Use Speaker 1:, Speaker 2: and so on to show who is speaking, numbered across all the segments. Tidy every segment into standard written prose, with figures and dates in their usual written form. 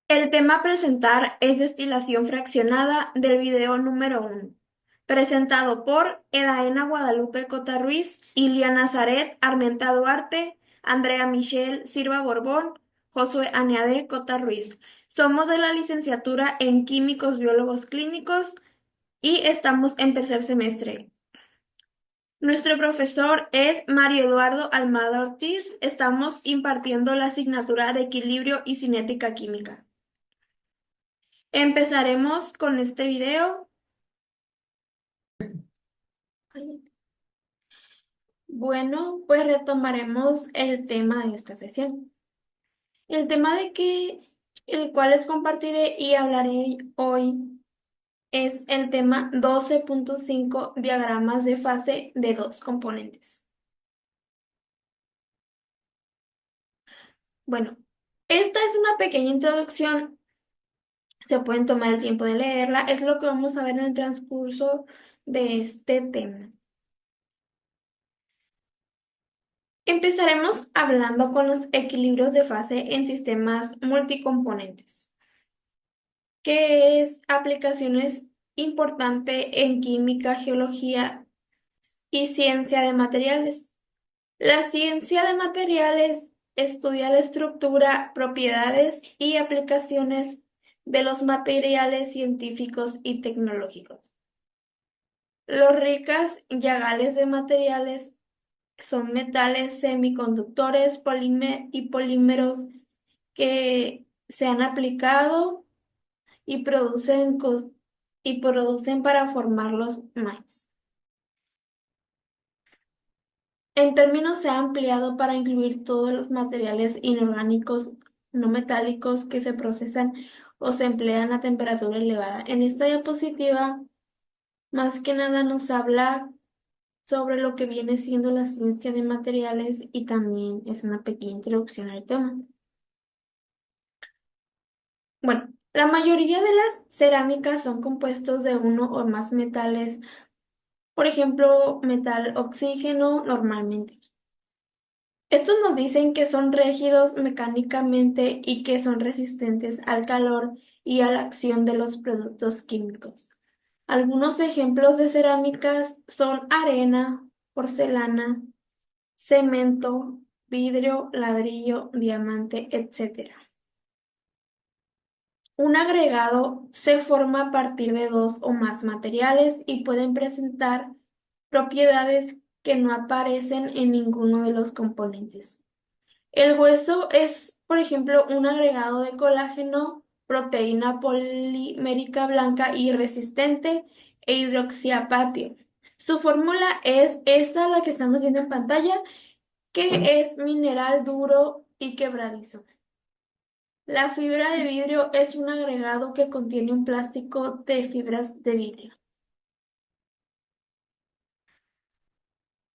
Speaker 1: El tema a presentar es destilación fraccionada del video número 1, presentado por Edaena Guadalupe Cota Ruiz, Ilia Nazaret Armenta Duarte, Andrea Michelle Silva Borbón, Josué Aneade Cota Ruiz. Somos de la licenciatura en Químicos Biólogos Clínicos y estamos en tercer semestre. Nuestro profesor es Mario Eduardo Almada Ortiz. Estamos impartiendo la asignatura de Equilibrio y Cinética Química. Empezaremos con este video. Bueno, pues retomaremos el tema de esta sesión. El tema el cual les compartiré y hablaré hoy es el tema 12.5 diagramas de fase de dos componentes. Bueno, esta es una pequeña introducción. Se pueden tomar el tiempo de leerla. Es lo que vamos a ver en el transcurso de este tema. Empezaremos hablando con los equilibrios de fase en sistemas multicomponentes, que es aplicaciones importante en química, geología y ciencia de materiales. La ciencia de materiales estudia la estructura, propiedades y aplicaciones de los materiales científicos y tecnológicos. Los ricas llagales de materiales son metales, semiconductores, y polímeros que se han aplicado y y producen para formarlos más. En términos se ha ampliado para incluir todos los materiales inorgánicos no metálicos que se procesan o se emplean a temperatura elevada. En esta diapositiva, más que nada nos habla sobre lo que viene siendo la ciencia de materiales y también es una pequeña introducción al tema. Bueno, la mayoría de las cerámicas son compuestos de uno o más metales, por ejemplo, metal oxígeno normalmente. Estos nos dicen que son rígidos mecánicamente y que son resistentes al calor y a la acción de los productos químicos. Algunos ejemplos de cerámicas son arena, porcelana, cemento, vidrio, ladrillo, diamante, etc. Un agregado se forma a partir de dos o más materiales y pueden presentar propiedades que no aparecen en ninguno de los componentes. El hueso es, por ejemplo, un agregado de colágeno, proteína polimérica blanca y resistente e hidroxiapatio. Su fórmula es esa, la que estamos viendo en pantalla, que es mineral duro y quebradizo. La fibra de vidrio es un agregado que contiene un plástico de fibras de vidrio.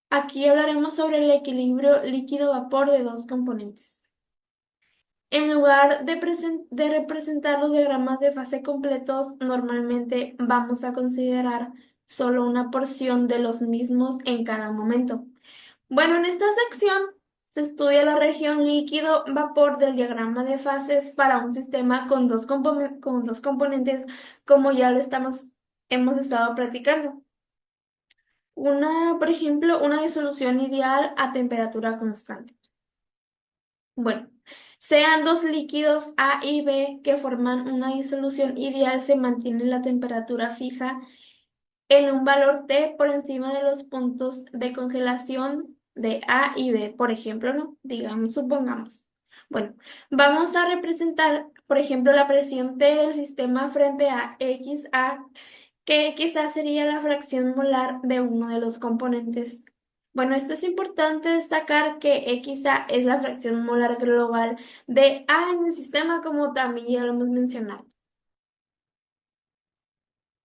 Speaker 1: Aquí hablaremos sobre el equilibrio líquido-vapor de dos componentes. En lugar de representar los diagramas de fase completos, normalmente vamos a considerar solo una porción de los mismos en cada momento. Bueno, en esta sección se estudia la región líquido-vapor del diagrama de fases para un sistema con con dos componentes, como ya hemos estado practicando. Por ejemplo, una disolución ideal a temperatura constante. Bueno, sean dos líquidos A y B que forman una disolución ideal, se mantiene la temperatura fija en un valor T por encima de los puntos de congelación de A y B, por ejemplo, ¿no? Digamos, supongamos. Bueno, vamos a representar, por ejemplo, la presión T del sistema frente a XA, que XA sería la fracción molar de uno de los componentes. Bueno, esto es importante destacar que XA es la fracción molar global de A en el sistema, como también ya lo hemos mencionado.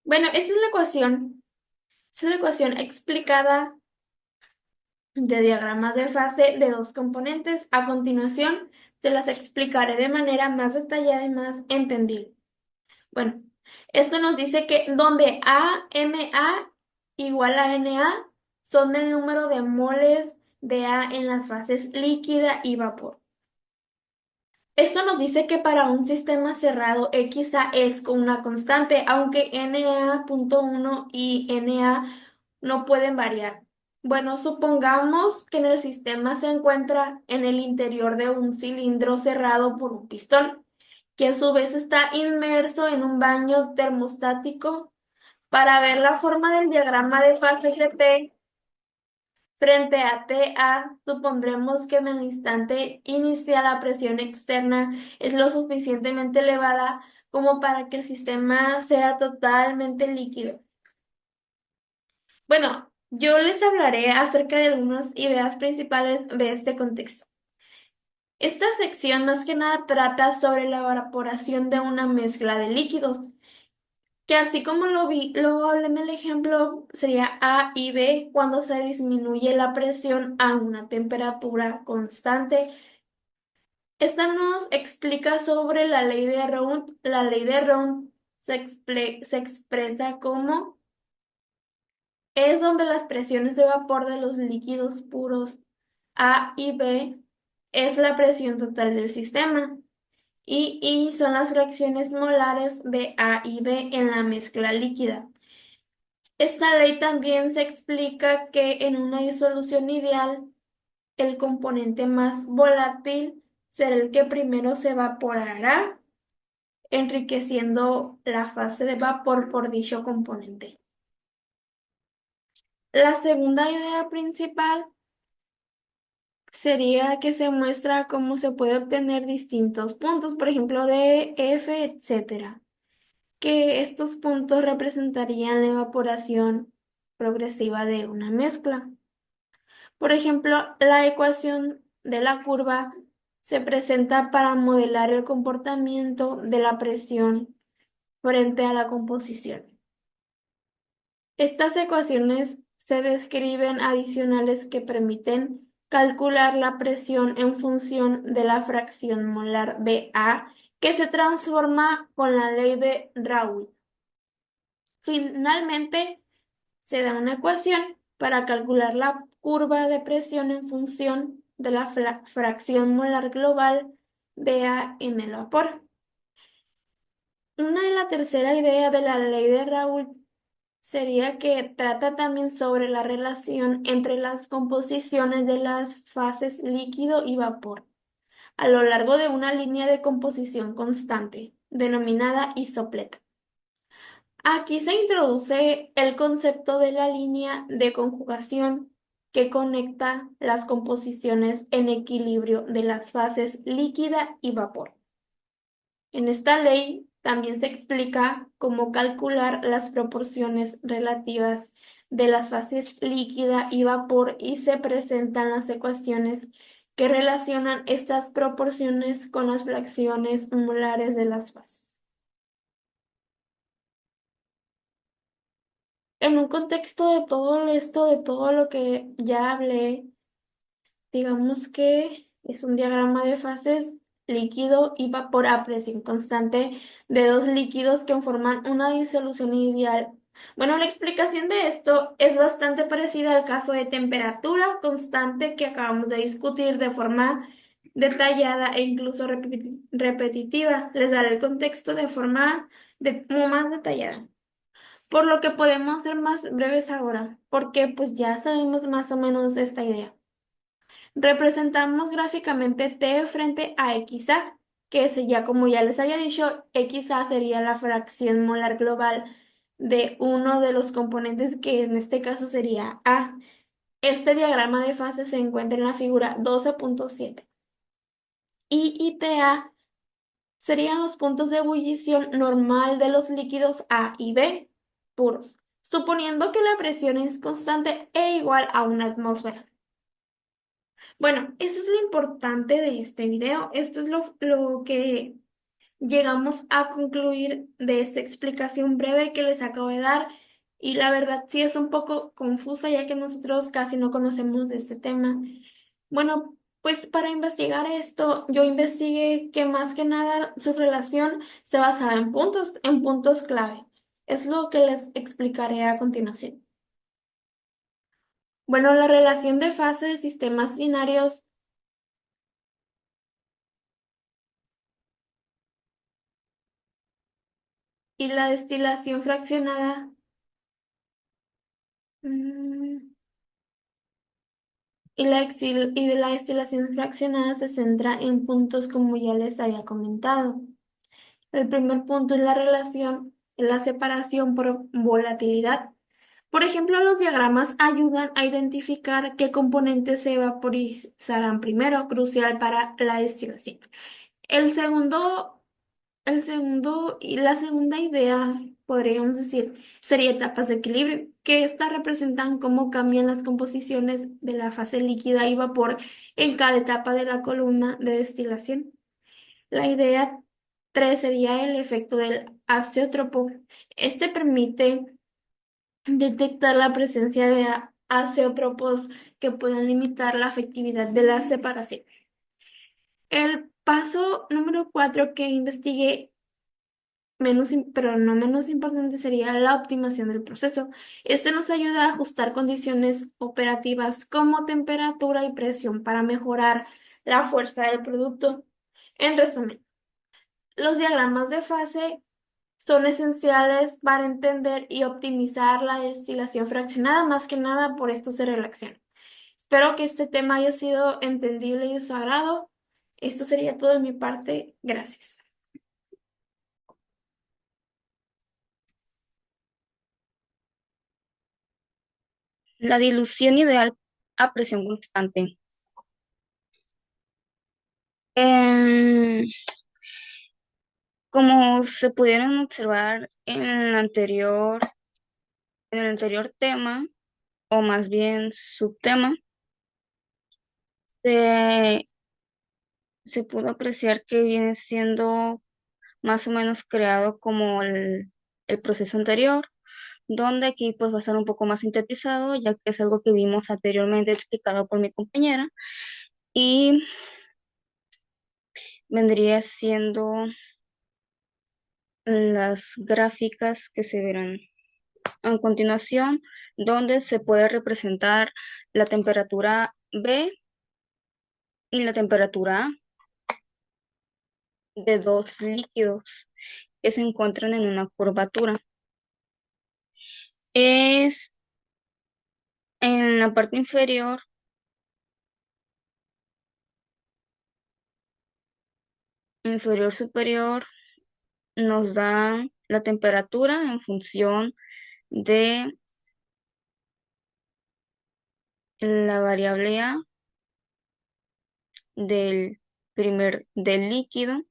Speaker 1: Bueno, esta es la ecuación. Es una ecuación explicada de diagramas de fase de dos componentes. A continuación, se las explicaré de manera más detallada y más entendible. Bueno, esto nos dice que donde AMA igual a NA son el número de moles de A en las fases líquida y vapor. Esto nos dice que para un sistema cerrado XA es con una constante, aunque Na.1 y Na no pueden variar. Bueno, supongamos que en el sistema se encuentra en el interior de un cilindro cerrado por un pistón, que a su vez está inmerso en un baño termostático. Para ver la forma del diagrama de fases de P, frente a TA, supondremos que en el instante inicial la presión externa es lo suficientemente elevada como para que el sistema sea totalmente líquido. Bueno, yo les hablaré acerca de algunas ideas principales de este contexto. Esta sección más que nada trata sobre la evaporación de una mezcla de líquidos, que así como lo hablé en el ejemplo, sería A y B cuando se disminuye la presión a una temperatura constante. Esta nos explica sobre la ley de Raoult. La ley de Raoult se expresa como es donde las presiones de vapor de los líquidos puros A y B es la presión total del sistema. Y I son las fracciones molares de A y B en la mezcla líquida. Esta ley también se explica que en una disolución ideal, el componente más volátil será el que primero se evaporará, enriqueciendo la fase de vapor por dicho componente. La segunda idea principal sería que se muestra cómo se puede obtener distintos puntos, por ejemplo, de F, etcétera, que estos puntos representarían la evaporación progresiva de una mezcla. Por ejemplo, la ecuación de la curva se presenta para modelar el comportamiento de la presión frente a la composición. Estas ecuaciones se describen adicionales que permiten calcular la presión en función de la fracción molar BA que se transforma con la ley de Raoult. Finalmente, se da una ecuación para calcular la curva de presión en función de la fracción molar global BA en el vapor. Una de la tercera idea de la ley de Raoult sería que trata también sobre la relación entre las composiciones de las fases líquido y vapor a lo largo de una línea de composición constante, denominada isopleta. Aquí se introduce el concepto de la línea de conjugación que conecta las composiciones en equilibrio de las fases líquida y vapor. En esta ley también se explica cómo calcular las proporciones relativas de las fases líquida y vapor y se presentan las ecuaciones que relacionan estas proporciones con las fracciones molares de las fases. En un contexto de todo esto, de todo lo que ya hablé, digamos que es un diagrama de fases líquido y vapor a presión constante de dos líquidos que forman una disolución ideal. Bueno, la explicación de esto es bastante parecida al caso de temperatura constante que acabamos de discutir de forma detallada e incluso repetitiva. Les daré el contexto de forma más detallada. Por lo que podemos ser más breves ahora, porque pues ya sabemos más o menos esta idea. Representamos gráficamente T frente a XA, que ya como ya les había dicho, XA sería la fracción molar global de uno de los componentes que en este caso sería A. Este diagrama de fase se encuentra en la figura 12.7. Y TA serían los puntos de ebullición normal de los líquidos A y B puros, suponiendo que la presión es constante e igual a una atmósfera. Bueno, eso es lo importante de este video. Esto es lo que llegamos a concluir de esta explicación breve que les acabo de dar. Y la verdad sí es un poco confusa ya que nosotros casi no conocemos de este tema. Bueno, pues para investigar esto, yo investigué que más que nada su relación se basaba en puntos clave. Es lo que les explicaré a continuación. Bueno, la relación de fase de sistemas binarios y la destilación fraccionada. mm, y de la destilación fraccionada se centra en puntos como ya les había comentado. El primer punto es la relación, la separación por volatilidad. Por ejemplo, los diagramas ayudan a identificar qué componentes se vaporizarán primero, crucial para la destilación. El segundo, la segunda idea, podríamos decir, sería etapas de equilibrio, que estas representan cómo cambian las composiciones de la fase líquida y vapor en cada etapa de la columna de destilación. La idea 3 sería el efecto del azeótropo. Este permite detectar la presencia de azeótropos que pueden limitar la efectividad de la separación. El paso número 4 que investigué, pero no menos importante, sería la optimización del proceso. Este nos ayuda a ajustar condiciones operativas como temperatura y presión para mejorar la fuerza del producto. En resumen, los diagramas de fase son esenciales para entender y optimizar la destilación fraccionada, más que nada por esto se relaciona. Espero que este tema haya sido entendible y de su agrado. Esto sería todo de mi parte. Gracias.
Speaker 2: La dilución ideal a presión constante. Em, Como se pudieron observar en el anterior tema, o más bien subtema, se, se pudo apreciar que viene siendo más o menos creado como el proceso anterior, donde aquí pues va a ser un poco más sintetizado, ya que es algo que vimos anteriormente explicado por mi compañera, y vendría siendo las gráficas que se verán a continuación, donde se puede representar la temperatura B y la temperatura A de dos líquidos que se encuentran en una curvatura. Es en la parte inferior superior, nos da la temperatura en función de la variable A del líquido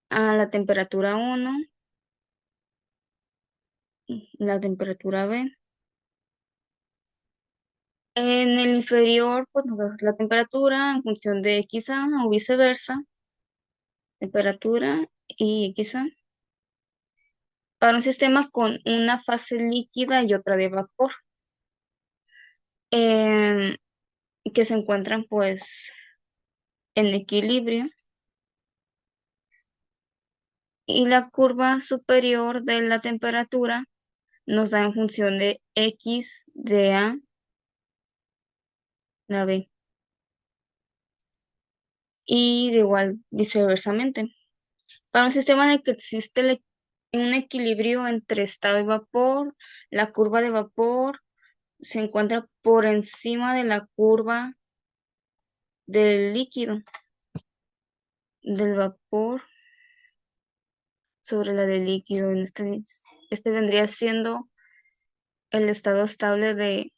Speaker 2: a la temperatura 1, la temperatura B. En el inferior, pues nos da la temperatura en función de XA o viceversa, temperatura y XA, para un sistema con una fase líquida y otra de vapor, em, que se encuentran pues en equilibrio. Y la curva superior de la temperatura nos da en función de X de A, la B, y de igual viceversamente. Para un sistema en el que existe un equilibrio entre estado y vapor, la curva de vapor se encuentra por encima de la curva del líquido, del vapor sobre la del líquido. Este vendría siendo el estado estable de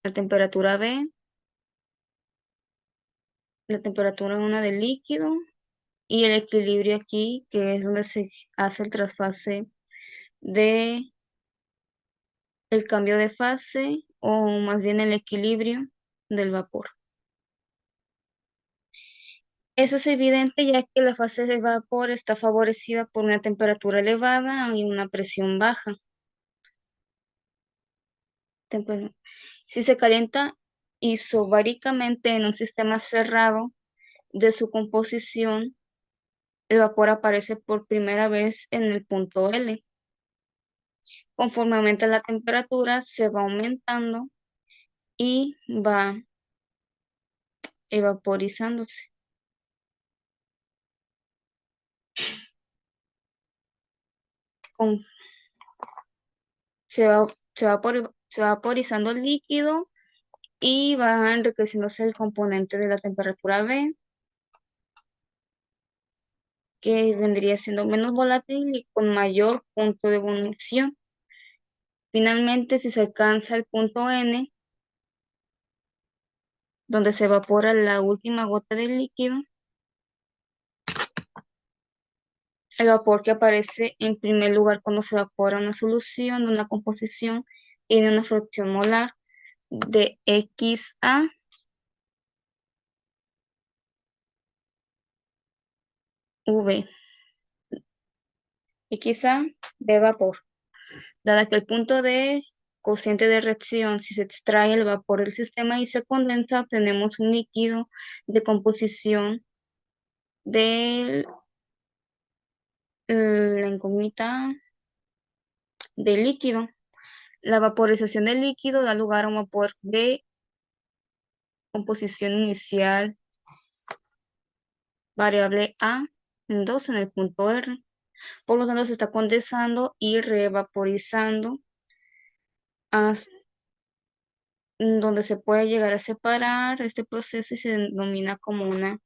Speaker 2: la temperatura B, la temperatura 1 del líquido y el equilibrio aquí, que es donde se hace el trasfase de el cambio de fase o más bien el equilibrio del vapor. Eso es evidente ya que la fase de vapor está favorecida por una temperatura elevada y una presión baja. Temper- Si se calienta isobáricamente en un sistema cerrado de su composición, el vapor aparece por primera vez en el punto L. Conforme aumenta la temperatura, se va aumentando y va evaporizándose. con- se va, se va vaporizando el líquido y va enriqueciéndose el componente de la temperatura B, que vendría siendo menos volátil y con mayor punto de ebullición. Finalmente, si se alcanza el punto N, donde se evapora la última gota del líquido, el vapor que aparece en primer lugar cuando se evapora una solución de una composición tiene una fracción molar de XA, V, XA de vapor. Dada que el punto de cociente de reacción, si se extrae el vapor del sistema y se condensa, obtenemos un líquido de composición de la incógnita del líquido. La vaporización del líquido da lugar a un vapor de composición inicial variable A en 2 en el punto R. Por lo tanto, se está condensando y revaporizando hasta donde se puede llegar a separar este proceso y se denomina como un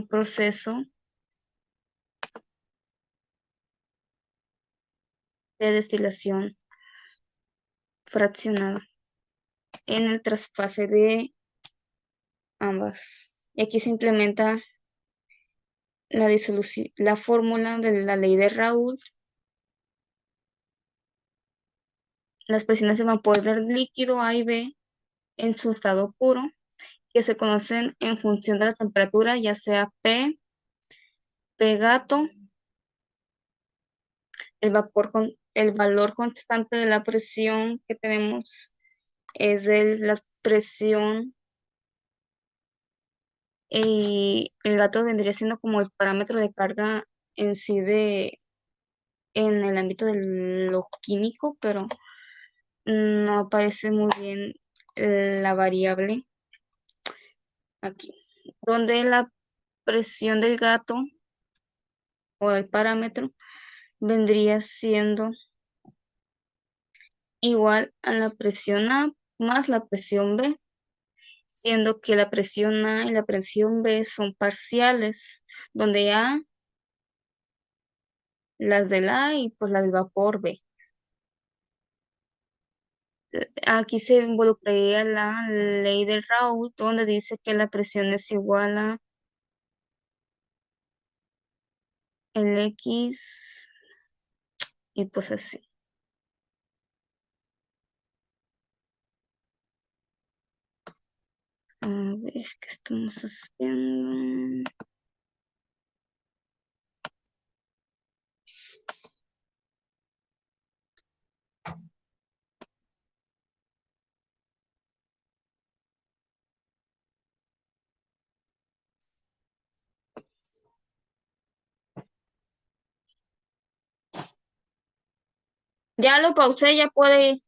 Speaker 2: proceso de destilación fraccionada en el trasfase de ambas. Y aquí se implementa la fórmula de la ley de Raoult. Las presiones de vapor del líquido A y B en su estado puro, que se conocen en función de la temperatura, ya sea P gato, el valor constante de la presión que tenemos es de la presión y el gato vendría siendo como el parámetro de carga en sí en el ámbito de lo químico, pero no aparece muy bien la variable aquí, donde la presión del gato o el parámetro vendría siendo igual a la presión A más la presión B, siendo que la presión A y la presión B son parciales, donde A, las del A y pues la del vapor B. Aquí se involucraría la ley de Raoult, donde dice que la presión es igual a el X y pues así. A ver, ¿qué estamos haciendo? Ya lo pausé, ya puede.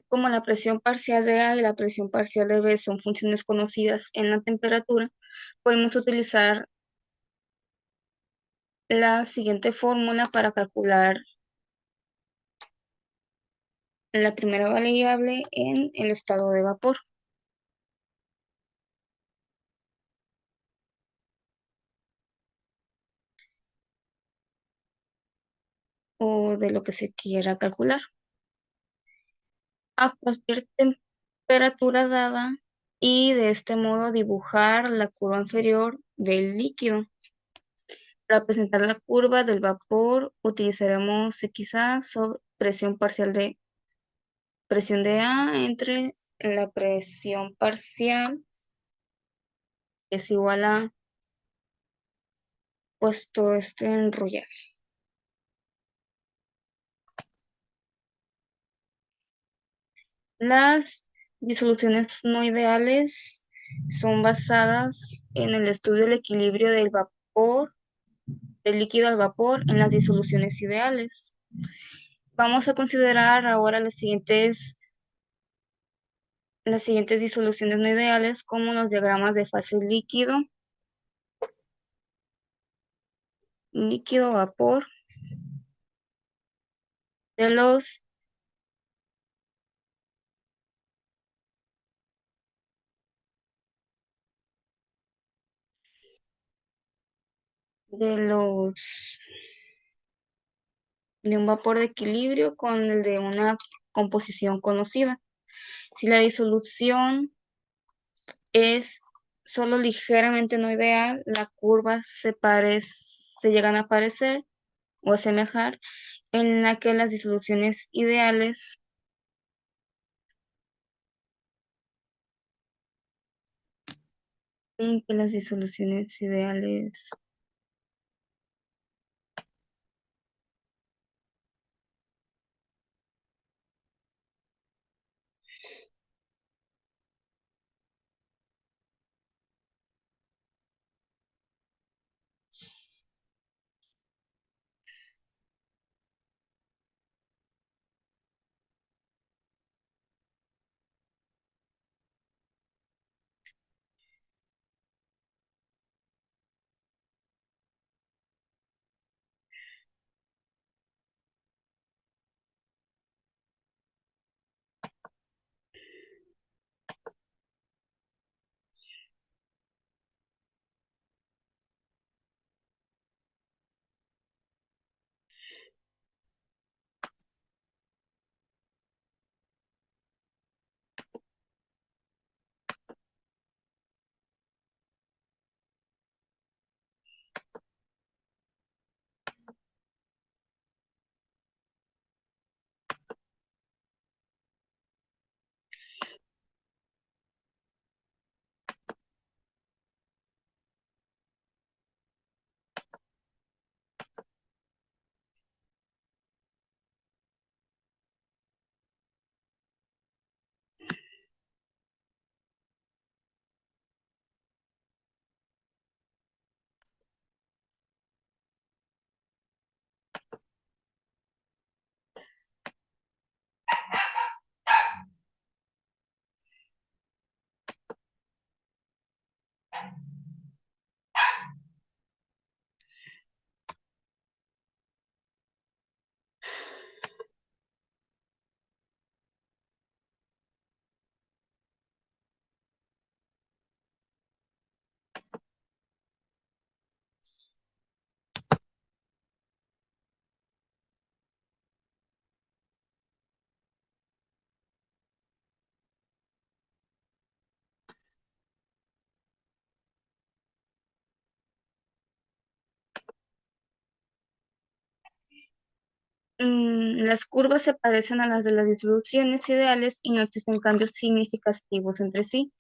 Speaker 2: Como la presión parcial de A y la presión parcial de B son funciones conocidas en la temperatura, podemos utilizar la siguiente fórmula para calcular la primera variable en el estado de vapor. o de lo que se quiera calcular a cualquier temperatura dada y de este modo dibujar la curva inferior del líquido. Para presentar la curva del vapor utilizaremos quizás sobre presión parcial de presión de A entre la presión parcial, que es igual a pues todo este enrollaje. Las disoluciones no ideales son basadas en el estudio del equilibrio del vapor, del líquido al vapor en las disoluciones ideales. Vamos a considerar ahora las siguientes disoluciones no ideales como los diagramas de fase líquido, líquido vapor de los de los de un vapor de equilibrio con el de una composición conocida. Si la disolución es solo ligeramente no ideal, la curva se llegan a parecer o asemejar en la que las disoluciones ideales en que las disoluciones ideales las curvas se parecen a las de las disoluciones ideales y no existen cambios significativos entre sí.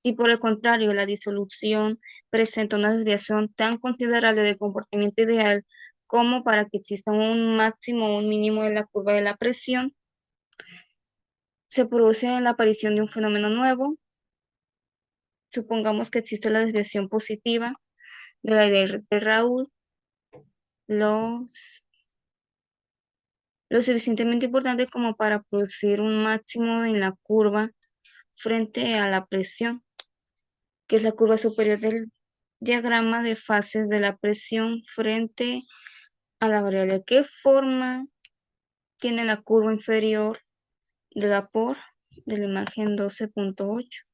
Speaker 2: Si por el contrario la disolución presenta una desviación tan considerable del comportamiento ideal como para que exista un máximo o un mínimo de la curva de la presión, se produce la aparición de un fenómeno nuevo. Supongamos que existe la desviación positiva de la de Raúl, los lo suficientemente importante como para producir un máximo en la curva frente a la presión, que es la curva superior del diagrama de fases de la presión frente a la variable. ¿Qué forma tiene la curva inferior de vapor de la imagen 12.8?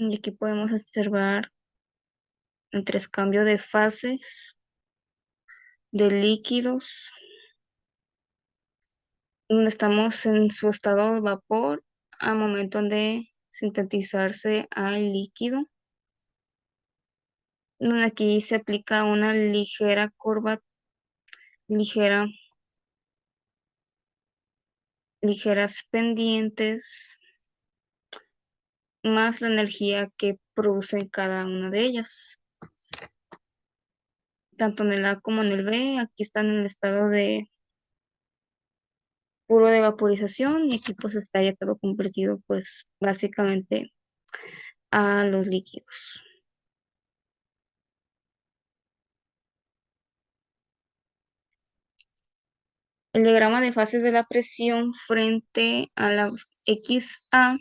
Speaker 2: Y aquí podemos observar el tres cambio de fases de líquidos, donde estamos en su estado de vapor al momento de sintetizarse al líquido, donde aquí se aplica una ligera curva, ligera, ligeras pendientes, más la energía que producen cada una de ellas. Tanto en el A como en el B, aquí están en el estado de puro de vaporización y aquí pues está ya todo convertido pues básicamente a los líquidos. El diagrama de fases de la presión frente a la XA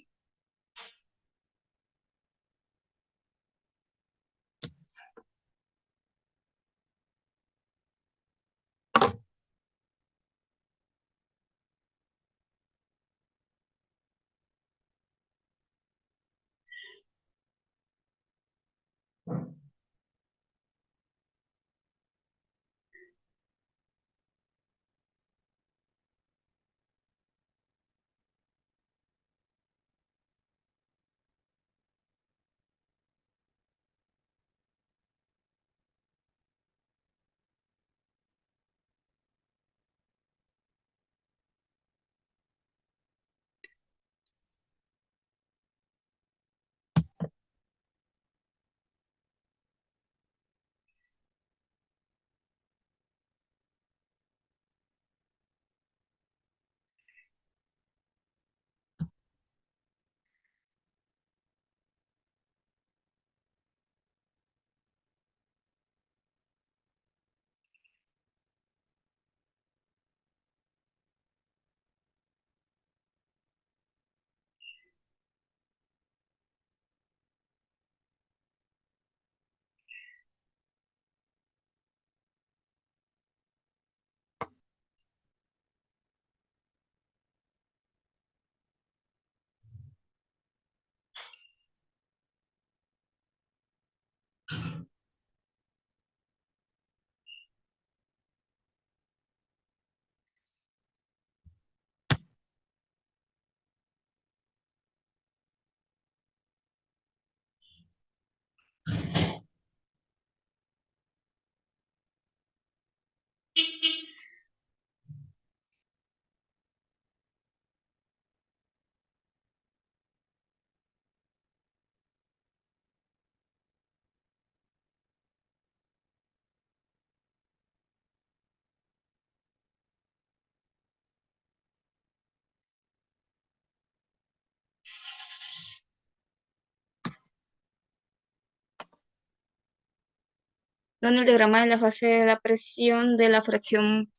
Speaker 2: donde el diagrama de la fase de la presión de la fracción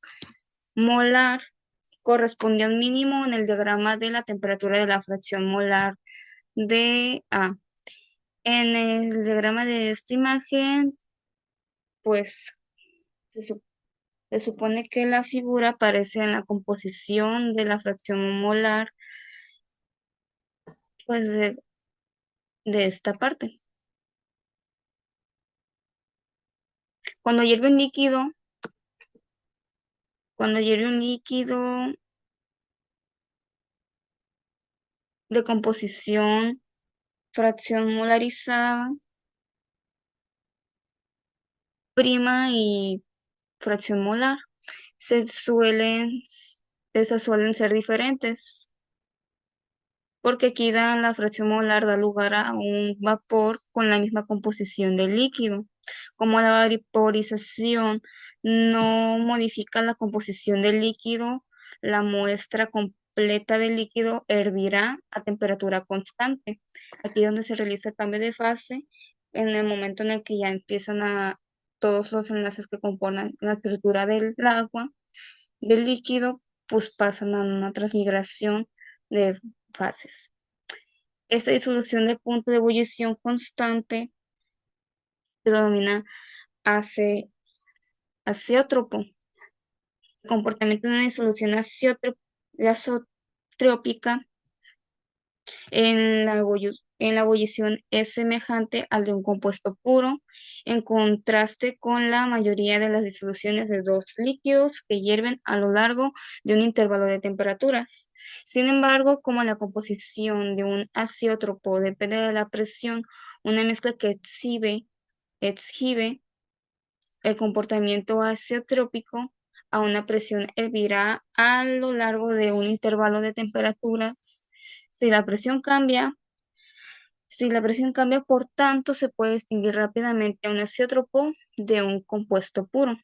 Speaker 2: molar corresponde a un mínimo en el diagrama de la temperatura de la fracción molar de A. En el diagrama de esta imagen, pues se, su- se supone que la figura aparece en la composición de la fracción molar, pues de esta parte. Cuando hierve un líquido, cuando hierve un líquido de composición fracción molarizada, prima y fracción molar, se suelen, esas suelen ser diferentes, porque aquí la fracción molar da lugar a un vapor con la misma composición del líquido. Como la vaporización no modifica la composición del líquido, la muestra completa del líquido hervirá a temperatura constante. Aquí donde se realiza el cambio de fase, en el momento en el que ya empiezan a todos los enlaces que componen la estructura del agua, del líquido, pues pasan a una transmigración de fases. Esta disolución de punto de ebullición constante se denomina ace- azeótropo. El comportamiento de una disolución azotrópica en la en la ebullición es semejante al de un compuesto puro, en contraste con la mayoría de las disoluciones de dos líquidos que hierven a lo largo de un intervalo de temperaturas. Sin embargo, como la composición de un azeótropo depende de la presión, una mezcla que exhibe el comportamiento azeotrópico a una presión hervirá a lo largo de un intervalo de temperaturas. Si la presión cambia, si la presión cambia, por tanto, se puede distinguir rápidamente un azeótropo de un compuesto puro.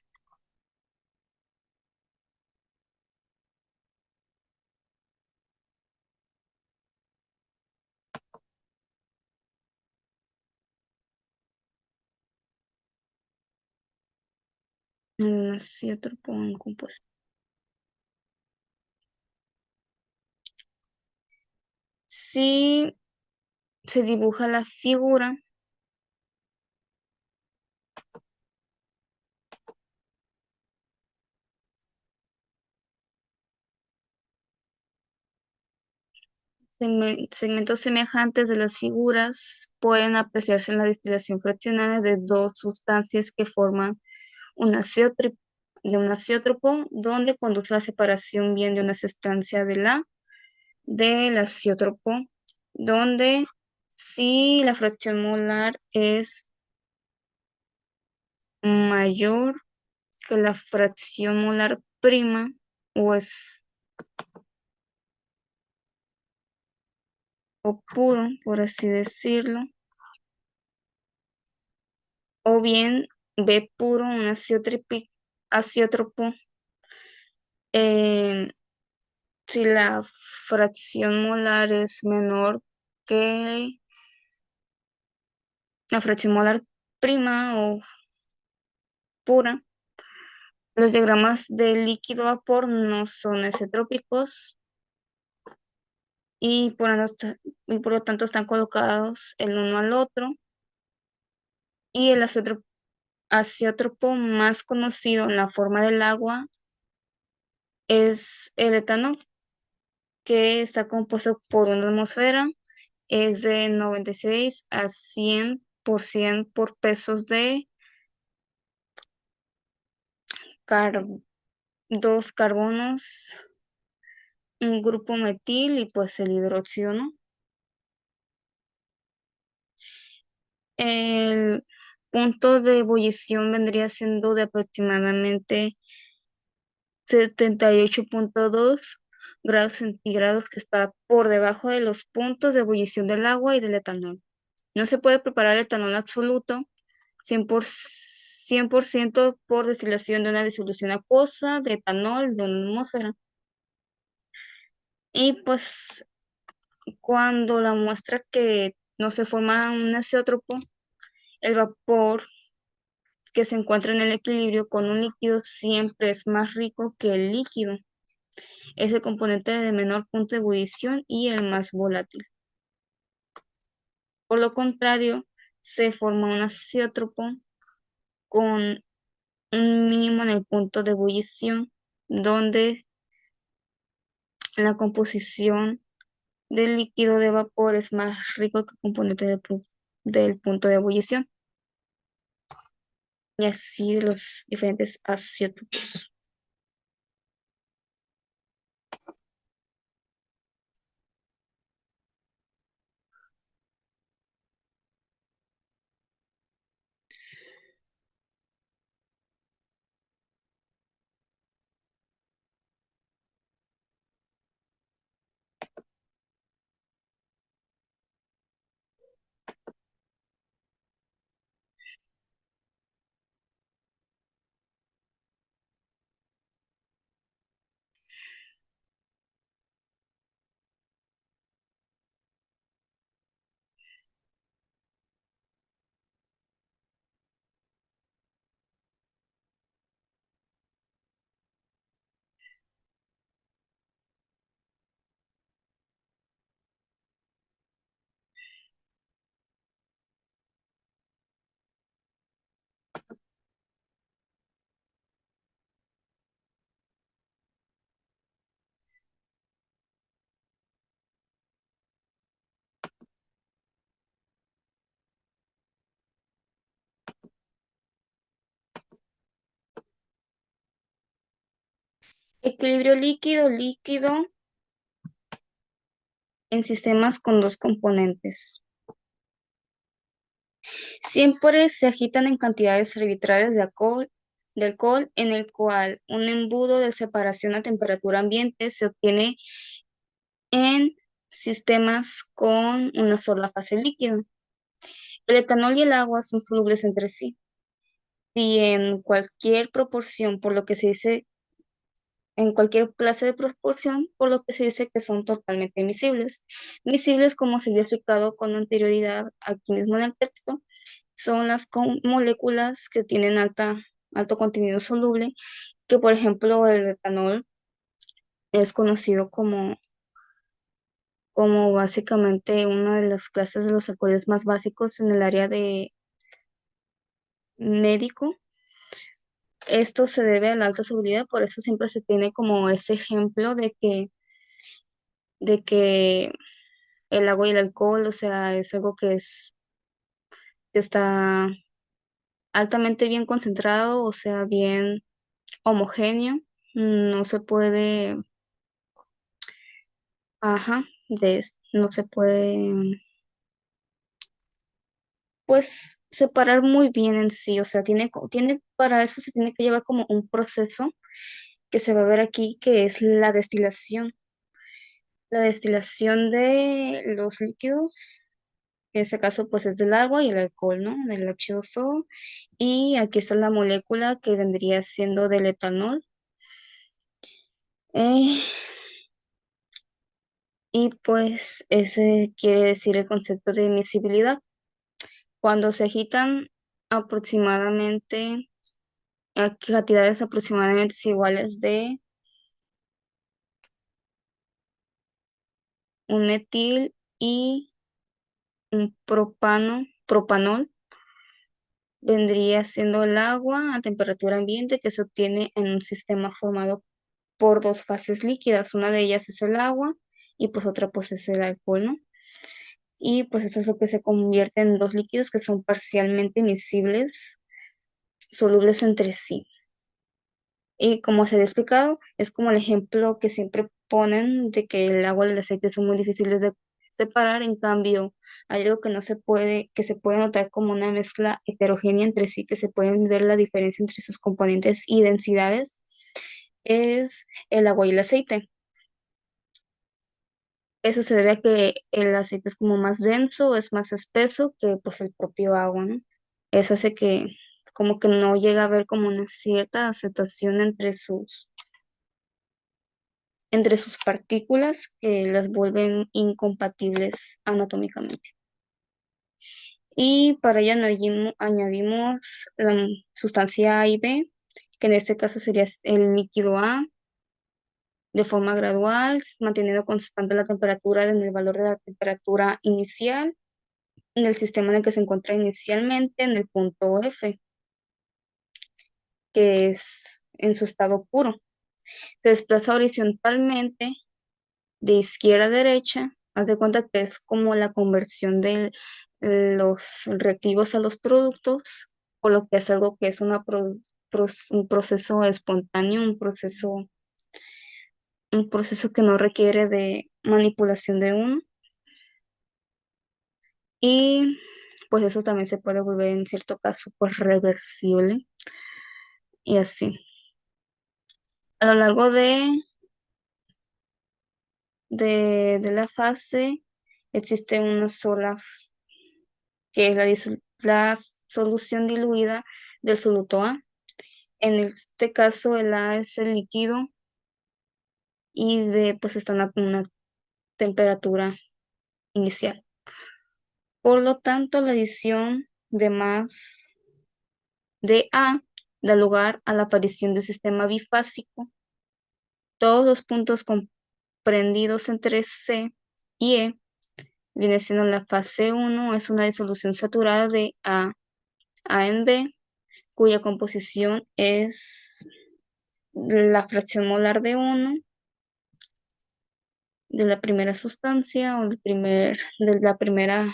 Speaker 2: Un azeótropo de un compuesto. Si se dibuja la figura, segmentos semejantes de las figuras pueden apreciarse en la destilación fraccionada de dos sustancias que forman un un azeótropo, donde conduce la separación bien de una sustancia del azeótropo, donde si la fracción molar es mayor que la fracción molar prima, o es o puro, por así decirlo, o bien B puro, un azeótropo, eh, si la fracción molar es menor que la fracción molar prima o pura. Los diagramas de líquido-vapor no son isotrópicos y y por lo tanto están colocados el uno al otro. Y el azeótropo más conocido en la forma del agua es el etanol, que está compuesto por una atmósfera, es de 96 a 100% por pesos de car- dos carbonos, un grupo metil y pues el hidróxido, ¿no? El punto de ebullición vendría siendo de aproximadamente 78,2 grados centígrados, que está por debajo de los puntos de ebullición del agua y del etanol. No se puede preparar el etanol absoluto 100% por destilación de una disolución acuosa de etanol de una atmósfera. Y pues cuando la muestra que no se forma un azeótropo, el vapor que se encuentra en el equilibrio con un líquido siempre es más rico que el líquido. Es el componente de menor punto de ebullición y el más volátil. Por lo contrario, se forma un azeótropo con un mínimo en el punto de ebullición, donde la composición del líquido de vapor es más rico que el componente del punto de ebullición, y así los diferentes azeótropos. Equilibrio líquido-líquido en sistemas con dos componentes. Siempre se agitan en cantidades arbitrarias de alcohol en el cual un embudo de separación a temperatura ambiente se obtiene en sistemas con una sola fase líquida. El etanol y el agua son solubles entre sí. Si en cualquier proporción, por lo que se dice, en cualquier clase de proporción, por lo que se dice que son totalmente miscibles. Miscibles, como se había explicado con anterioridad aquí mismo en el texto, son las moléculas que tienen alto contenido soluble, que por ejemplo el etanol es conocido como básicamente una de las clases de los alcoholes más básicos en el área de médico. Esto se debe a la alta solubilidad, por eso siempre se tiene como ese ejemplo de que el agua y el alcohol, o sea, es algo que está altamente bien concentrado, o sea, bien homogéneo. No se puede, ajá, no se puede, pues, separar muy bien en sí, o sea, para eso se tiene que llevar como un proceso que se va a ver aquí, que es la destilación. La destilación de los líquidos, en este caso pues es del agua y el alcohol, ¿no? Del H2O. Y aquí está la molécula que vendría siendo del etanol. Eh, y pues ese quiere decir el concepto de miscibilidad. Cuando se agitan aproximadamente a cantidades aproximadamente iguales de un metil y un propanol, vendría siendo el agua a temperatura ambiente que se obtiene en un sistema formado por dos fases líquidas. Una de ellas es el agua y pues otra pues es el alcohol, ¿no? Y pues eso es lo que se convierte en dos líquidos que son parcialmente miscibles, solubles entre sí. Y como se había explicado, es como el ejemplo que siempre ponen de que el agua y el aceite son muy difíciles de separar. En cambio, hay algo que no se puede, que se puede notar como una mezcla heterogénea entre sí, que se pueden ver la diferencia entre sus componentes y densidades, es el agua y el aceite. Eso se debe a que el aceite es como más denso, es más espeso que pues el propio agua, ¿no? Eso hace que como que no llega a haber como una cierta aceptación entre sus partículas que las vuelven incompatibles anatómicamente. Y para ello añadimos la sustancia A y B, que en este caso sería el líquido A, de forma gradual, manteniendo constante la temperatura en el valor de la temperatura inicial en el sistema en el que se encuentra inicialmente, en el punto F, que es en su estado puro. Se desplaza horizontalmente de izquierda a derecha. Haz de cuenta que es como la conversión de los reactivos a los productos, por lo que es algo que es un proceso espontáneo, un proceso que no requiere de manipulación de uno. Y pues eso también se puede volver en cierto caso pues reversible y así. A lo largo de la fase existe una sola, que es la solución diluida del soluto A. En este caso el A es el líquido y B pues está a una temperatura inicial. Por lo tanto, la adición de más de A da lugar a la aparición de un sistema bifásico. Todos los puntos comprendidos entre C y E viene siendo la fase 1, es una disolución saturada de A en B, cuya composición es la fracción molar de 1 de la primera sustancia o de la primera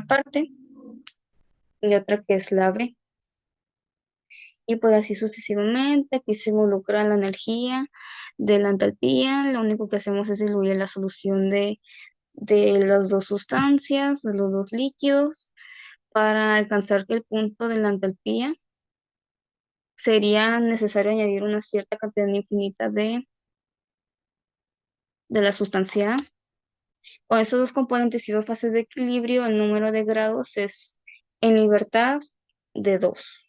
Speaker 2: parte, y otra que es la B. Y pues así sucesivamente, aquí se involucra la energía de la entalpía, lo único que hacemos es diluir la solución de las dos sustancias, de los dos líquidos, para alcanzar el punto de la entalpía. Sería necesario añadir una cierta cantidad infinita de la sustancia A. Con esos dos componentes y dos fases de equilibrio, el número de grados es en libertad de 2.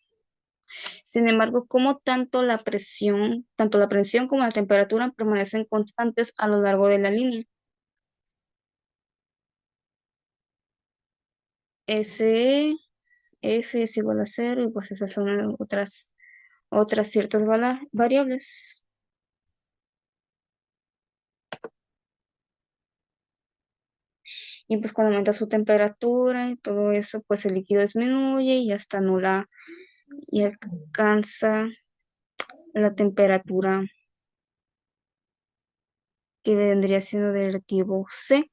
Speaker 2: Sin embargo, como tanto la presión como la temperatura permanecen constantes a lo largo de la línea. S, F es igual a cero y pues esas son otras ciertas variables. Y pues cuando aumenta su temperatura y todo eso, pues el líquido disminuye y hasta nula y alcanza la temperatura que vendría siendo del reactivo C.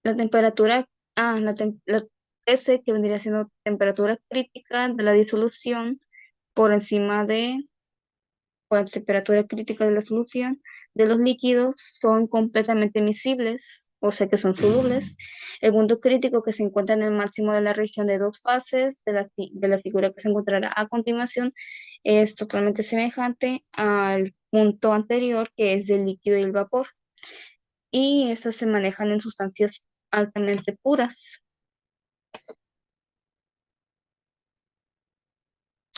Speaker 2: La temperatura, la TC, que vendría siendo temperatura crítica de la disolución por encima de la temperatura crítica de la solución de los líquidos, son completamente miscibles, o sea que son solubles. El punto crítico que se encuentra en el máximo de la región de dos fases de la figura que se encontrará a continuación es totalmente semejante al punto anterior, que es del líquido y el vapor, y estas se manejan en sustancias altamente puras.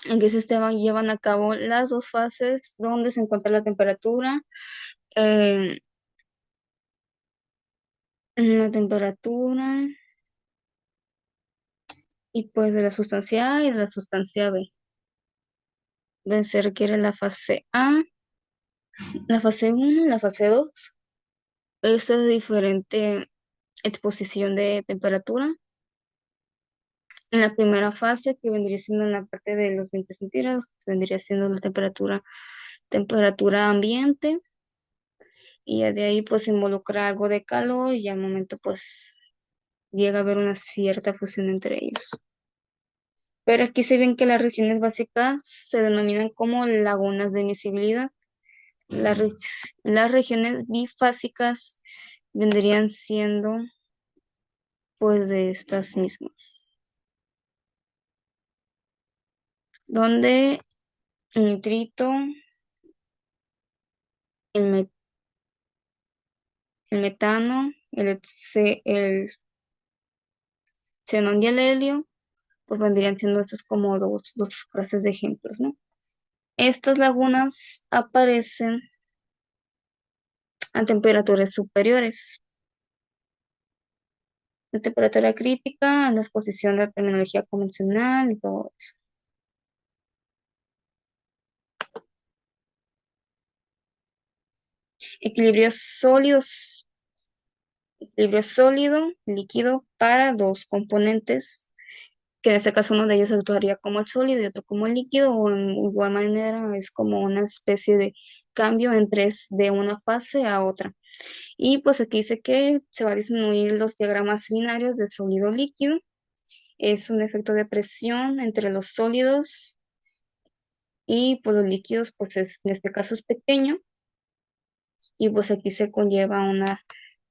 Speaker 2: En que se llevan a cabo las dos fases donde se encuentra la temperatura, eh, la temperatura y pues de la sustancia A y de la sustancia B, donde se requiere la fase A, la fase 1, la fase 2. Esta es de diferente exposición de temperatura. En la primera fase, que vendría siendo en la parte de los 20 centígrados, vendría siendo la temperatura ambiente, y ya de ahí pues se involucra algo de calor y al momento pues llega a haber una cierta fusión entre ellos. Pero aquí se ven que las regiones básicas se denominan como lagunas de miscibilidad. Las, re- las regiones bifásicas vendrían siendo pues de estas mismas, donde el nitrito, el, me- el metano, el xenón y el helio, pues vendrían siendo estos como dos clases de ejemplos, ¿no? Estas lagunas aparecen a temperaturas superiores. La temperatura crítica, la exposición de la terminología convencional y todo eso. Equilibrios sólidos, equilibrio sólido, líquido para dos componentes, que en este caso uno de ellos actuaría como el sólido y otro como el líquido, o en igual manera es como una especie de cambio de una fase a otra. Y pues aquí dice que se va a disminuir los diagramas binarios de sólido líquido. Es un efecto de presión entre los sólidos y pues los líquidos, pues en este caso es pequeño, y pues aquí se conlleva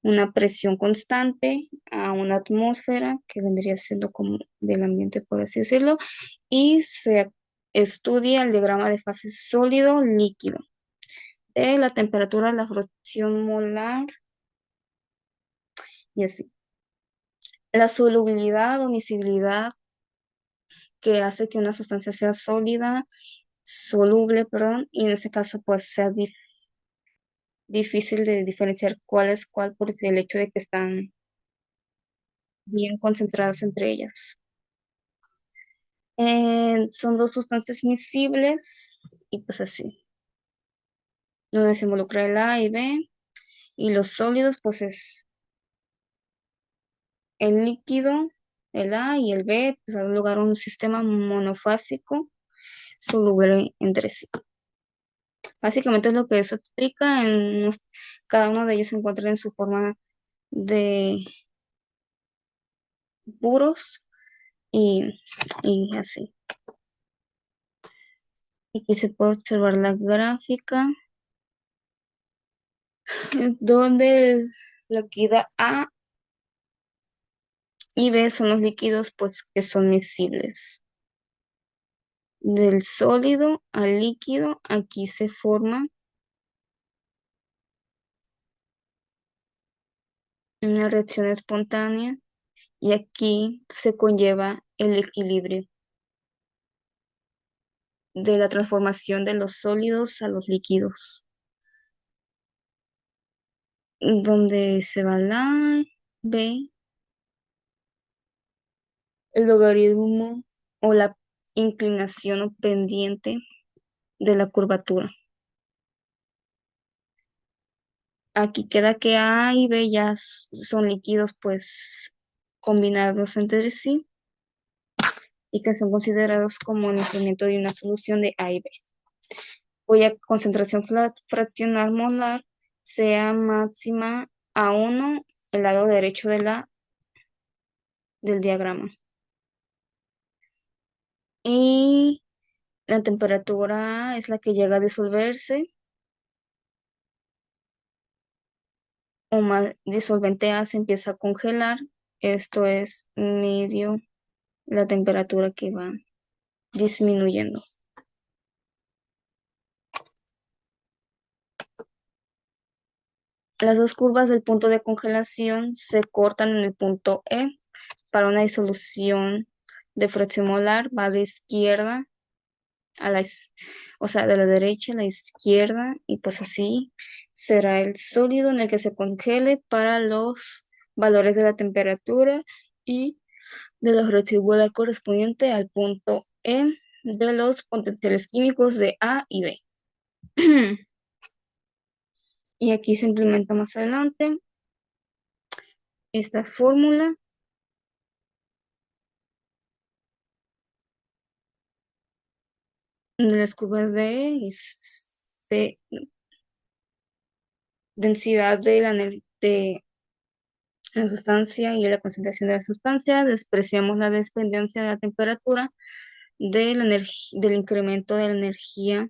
Speaker 2: una presión constante a una atmósfera que vendría siendo como del ambiente, por así decirlo, y se estudia el diagrama de fase sólido-líquido de la temperatura, la fracción molar y así. La solubilidad o miscibilidad, que hace que una sustancia sea soluble, perdón, y en este caso pues sea difícil de diferenciar cuál es cuál por el hecho de que están bien concentradas entre ellas. Son dos sustancias miscibles y pues así, donde se involucra el A y B, y los sólidos pues es el líquido, el A y el B, pues da lugar a un sistema monofásico soluble entre sí. Básicamente es lo que eso explica, cada uno de ellos se encuentra en su forma de puros y así. Aquí se puede observar la gráfica donde la líquida A y B son los líquidos pues que son miscibles. Del sólido al líquido, aquí se forma una reacción espontánea y aquí se conlleva el equilibrio de la transformación de los sólidos a los líquidos, donde se va la B, el logaritmo o la inclinación o pendiente de la curvatura. Aquí queda que A y B ya son líquidos pues combinados entre sí y que son considerados como el incremento de una solución de A y B, cuya concentración fraccional molar sea máxima a 1 el lado derecho del diagrama. Y la temperatura es la que llega a disolverse o más disolvente A se empieza a congelar. Esto es medio la temperatura que va disminuyendo. Las dos curvas del punto de congelación se cortan en el punto E. Para una disolución de fracción molar va de izquierda a o sea, de la derecha a la izquierda, y pues así será el sólido en el que se congele para los valores de la temperatura y de la fracción molar correspondiente al punto E de los potenciales químicos de A y B. Y aquí se implementa más adelante esta fórmula de las curvas de E y C, densidad de la sustancia y la concentración de la sustancia. Despreciamos la dependencia de la temperatura del incremento de la energía.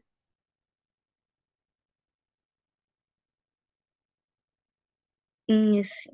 Speaker 2: Es-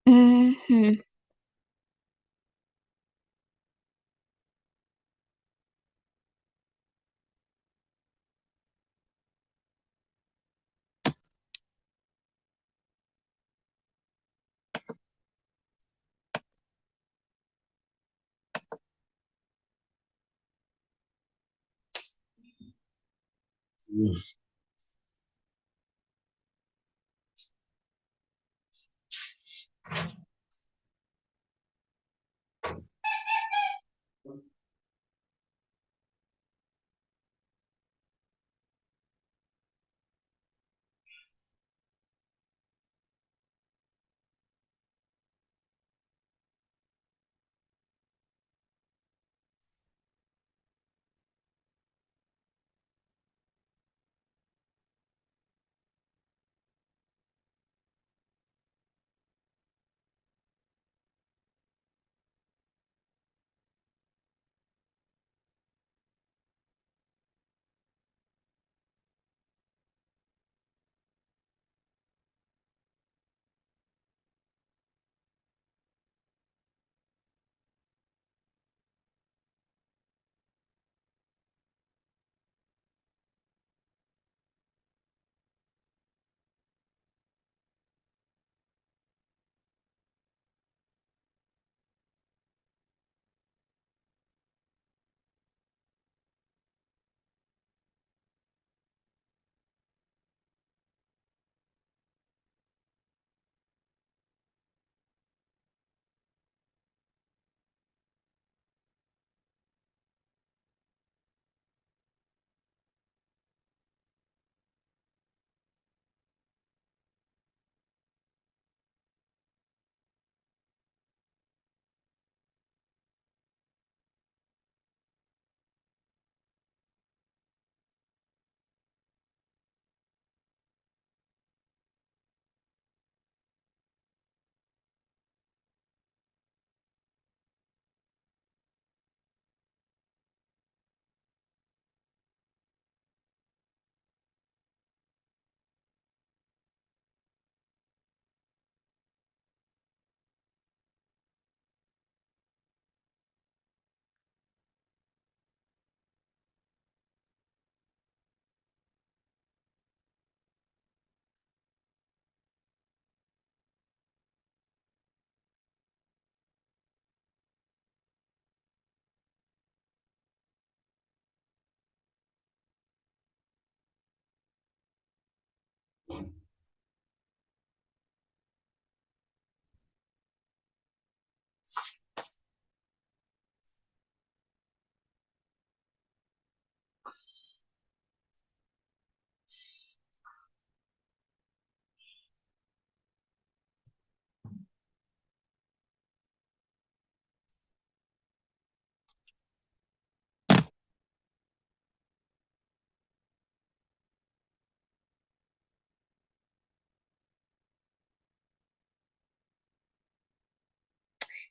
Speaker 2: Ujú.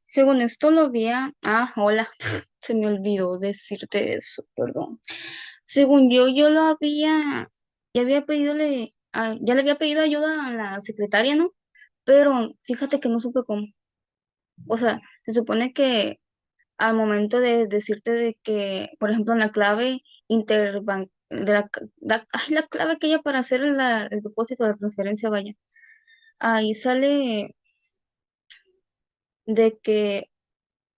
Speaker 2: Según esto lo hola, se me olvidó decirte eso, perdón. Según yo lo ya había ya le había pedido ayuda a la secretaria, ¿no? Pero fíjate que no supe cómo. O sea, se supone que al momento de decirte de que, por ejemplo, en la clave de la clave que ella para hacer el depósito de la transferencia, vaya, ahí sale de que,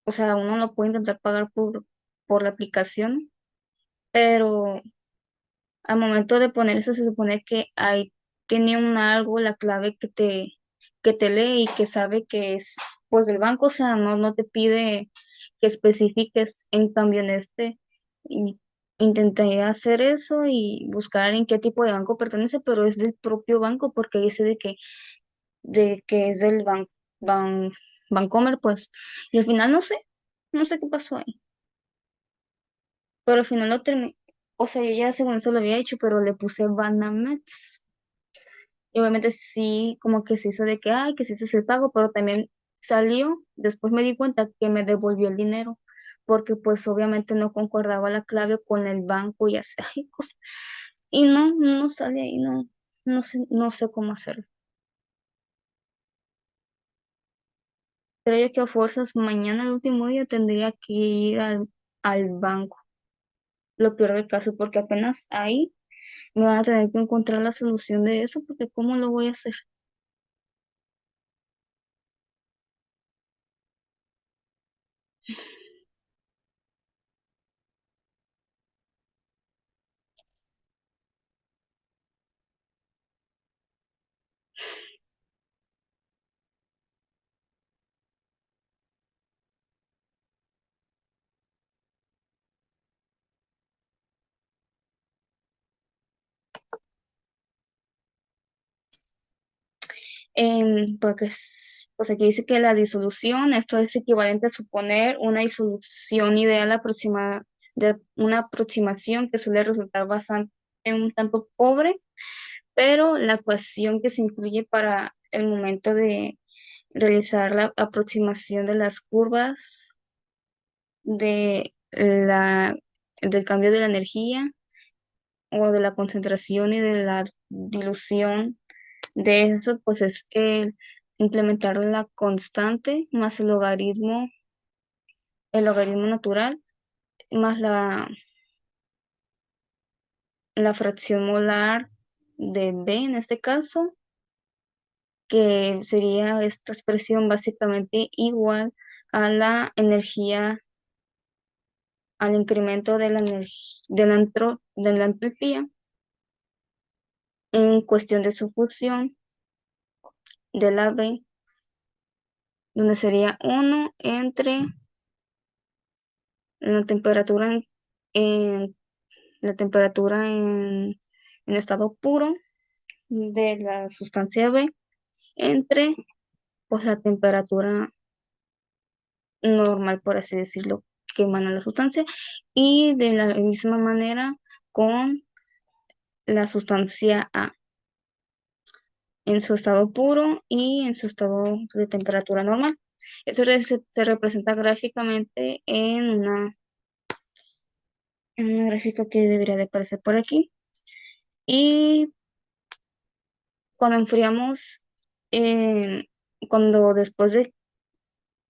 Speaker 2: o sea, uno lo puede intentar pagar por la aplicación, pero al momento de poner eso se supone que ahí tiene un algo, la clave que te lee y que sabe que es pues del banco, o sea, no te pide que especifiques. En cambio en in- intenté hacer eso y buscar en qué tipo de banco pertenece, pero es del propio banco porque dice de que es del ban, Bancomer, pues, y al final no sé qué pasó ahí, pero al final lo terminé, o sea, yo ya según eso lo había hecho, pero le puse Banamex. Y obviamente sí, como que se hizo de que, ay, que sí se hizo el pago, pero también salió, después me di cuenta que me devolvió el dinero, porque pues obviamente no concordaba la clave con el banco y así, ay, pues, y no sale ahí, no sé cómo hacerlo. Creo yo que a fuerzas mañana, el último día, tendría que ir al banco. Lo peor del caso, porque apenas ahí me van a tener que encontrar la solución de eso, porque ¿cómo lo voy a hacer? Pues aquí dice que la disolución, esto es equivalente a suponer una disolución ideal de una aproximación que suele resultar bastante un tanto pobre, pero la ecuación que se incluye para el momento de realizar la aproximación de las curvas de del cambio de la energía o de la concentración y de la dilución de eso, pues es implementar la constante más el logaritmo natural, más la fracción molar de B en este caso, que sería esta expresión básicamente igual a la energía, al incremento de la energía, de la entropía en cuestión de su fusión de la B, donde sería uno entre la temperatura en- la temperatura en estado puro de la sustancia B entre pues la temperatura normal, por así decirlo, que emana la sustancia, y de la misma manera con la sustancia A en su estado puro y en su estado de temperatura normal. Se representa gráficamente en una gráfica que debería de aparecer por aquí. Y cuando enfriamos, eh, cuando después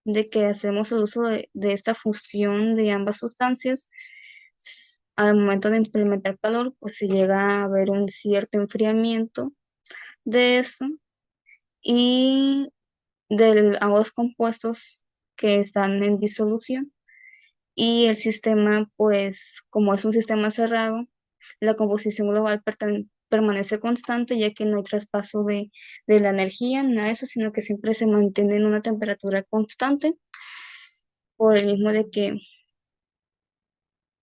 Speaker 2: de que hacemos el uso de esta fusión de ambas sustancias, al momento de implementar calor, pues se llega a ver un cierto enfriamiento de eso y de ambos compuestos que están en disolución. Y el sistema, pues como es un sistema cerrado, la composición global permanece constante ya que no hay traspaso de la energía, nada de eso, sino que siempre se mantiene en una temperatura constante. por el mismo de que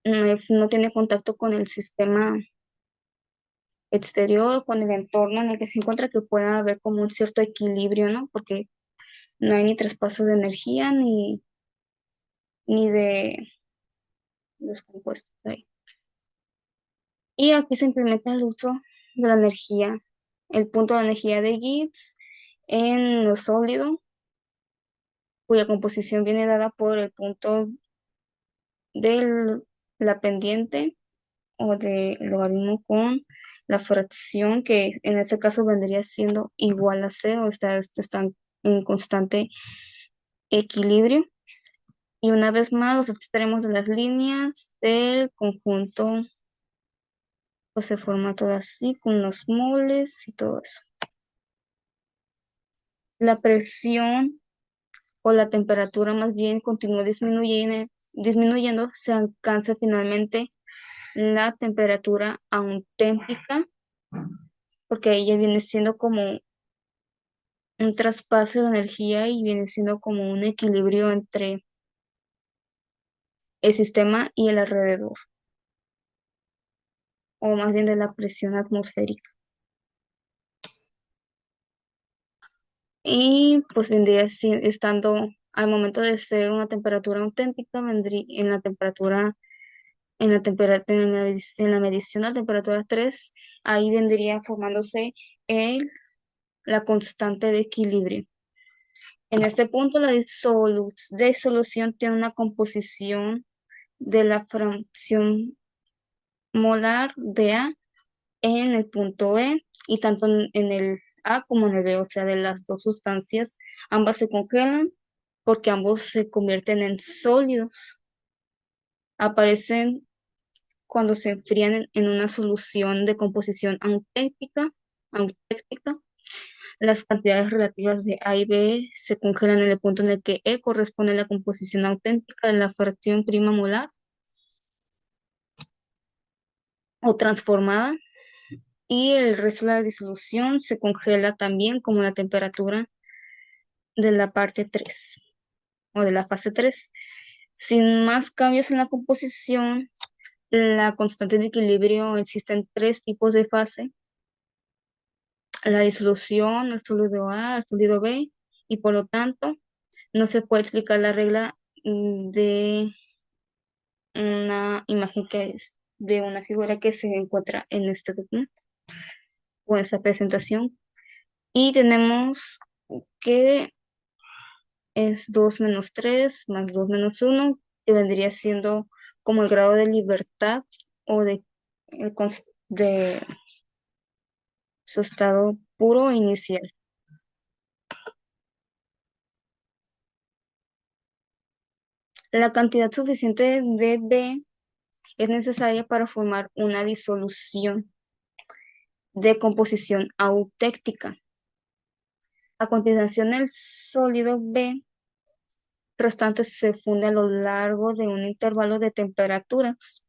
Speaker 2: no tiene contacto con el sistema exterior o con el entorno en el que se encuentra, que pueda haber como un cierto equilibrio, ¿no? Porque no hay ni traspaso de energía ni de los compuestos ahí. Y aquí se implementa el uso de la energía, el punto de energía de Gibbs en lo sólido, cuya composición viene dada por el punto de la pendiente o de logaritmo con la fracción, que en este caso vendría siendo igual a cero, están en constante equilibrio. Y una vez más, los extremos de las líneas del conjunto, pues se forma todo así, con los moles y todo eso. La presión o la temperatura más bien continúa disminuyendo, se alcanza finalmente la temperatura auténtica, porque ella viene siendo como un traspaso de energía y viene siendo como un equilibrio entre el sistema y el alrededor, o más bien de la presión atmosférica. Y pues vendría estando al momento de ser una temperatura auténtica, vendría en la temperatura, en la medición de la temperatura 3 ahí vendría formándose la constante de equilibrio. En este punto, la disolución tiene una composición de la fracción molar de A en el punto E y tanto en el A como en el B, o sea, de las dos sustancias, ambas se congelan porque ambos se convierten en sólidos. Aparecen cuando se enfrían en una solución de composición auténtica. Las cantidades relativas de A y B se congelan en el punto en el que E corresponde a la composición auténtica de la fracción prima molar o transformada, y el resto de la disolución se congela también como la temperatura de la parte 3 o de la fase 3. Sin más cambios en la composición, la constante de equilibrio existe en tres tipos de fase: la disolución, el sólido A, el sólido B, y por lo tanto no se puede explicar la regla de una imagen que es de una figura que se encuentra en este documento o en esta presentación. Y tenemos que es 2 menos 3 más 2 menos 1, que vendría siendo como el grado de libertad o de su estado puro inicial. La cantidad suficiente de B es necesaria para formar una disolución de composición autéctica. A continuación, el sólido B restante se funde a lo largo de un intervalo de temperaturas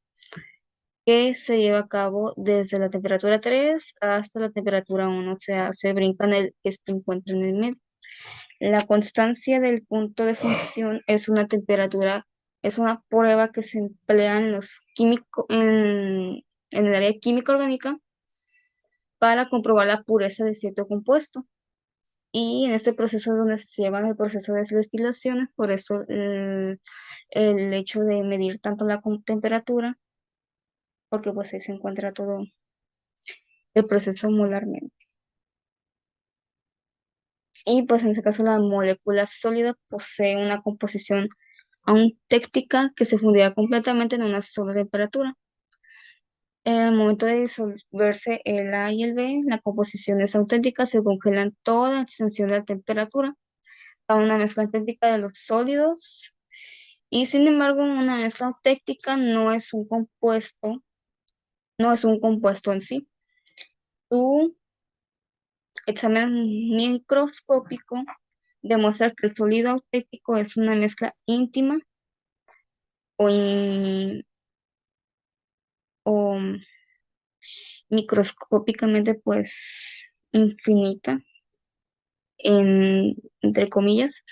Speaker 2: que se lleva a cabo desde la temperatura 3 hasta la temperatura 1, o sea, se brinca en el que se encuentra en el medio. La constancia del punto de función es una temperatura, es una prueba que se emplea en en el área química orgánica para comprobar la pureza de cierto compuesto. Y en este proceso es donde se lleva el proceso de destilación, por eso el hecho de medir tanto la temperatura, porque pues ahí se encuentra todo el proceso molarmente. Y pues en este caso la molécula sólida posee una composición auténtica que se fundirá completamente en una sola temperatura. En el momento de disolverse el A y el B, la composición es auténtica, se congelan toda la extensión de la temperatura a una mezcla auténtica de los sólidos. Y sin embargo, una mezcla auténtica no es un compuesto en sí. Tu examen microscópico demuestra que el sólido auténtico es una mezcla íntima o, o microscópicamente pues infinita, entre comillas,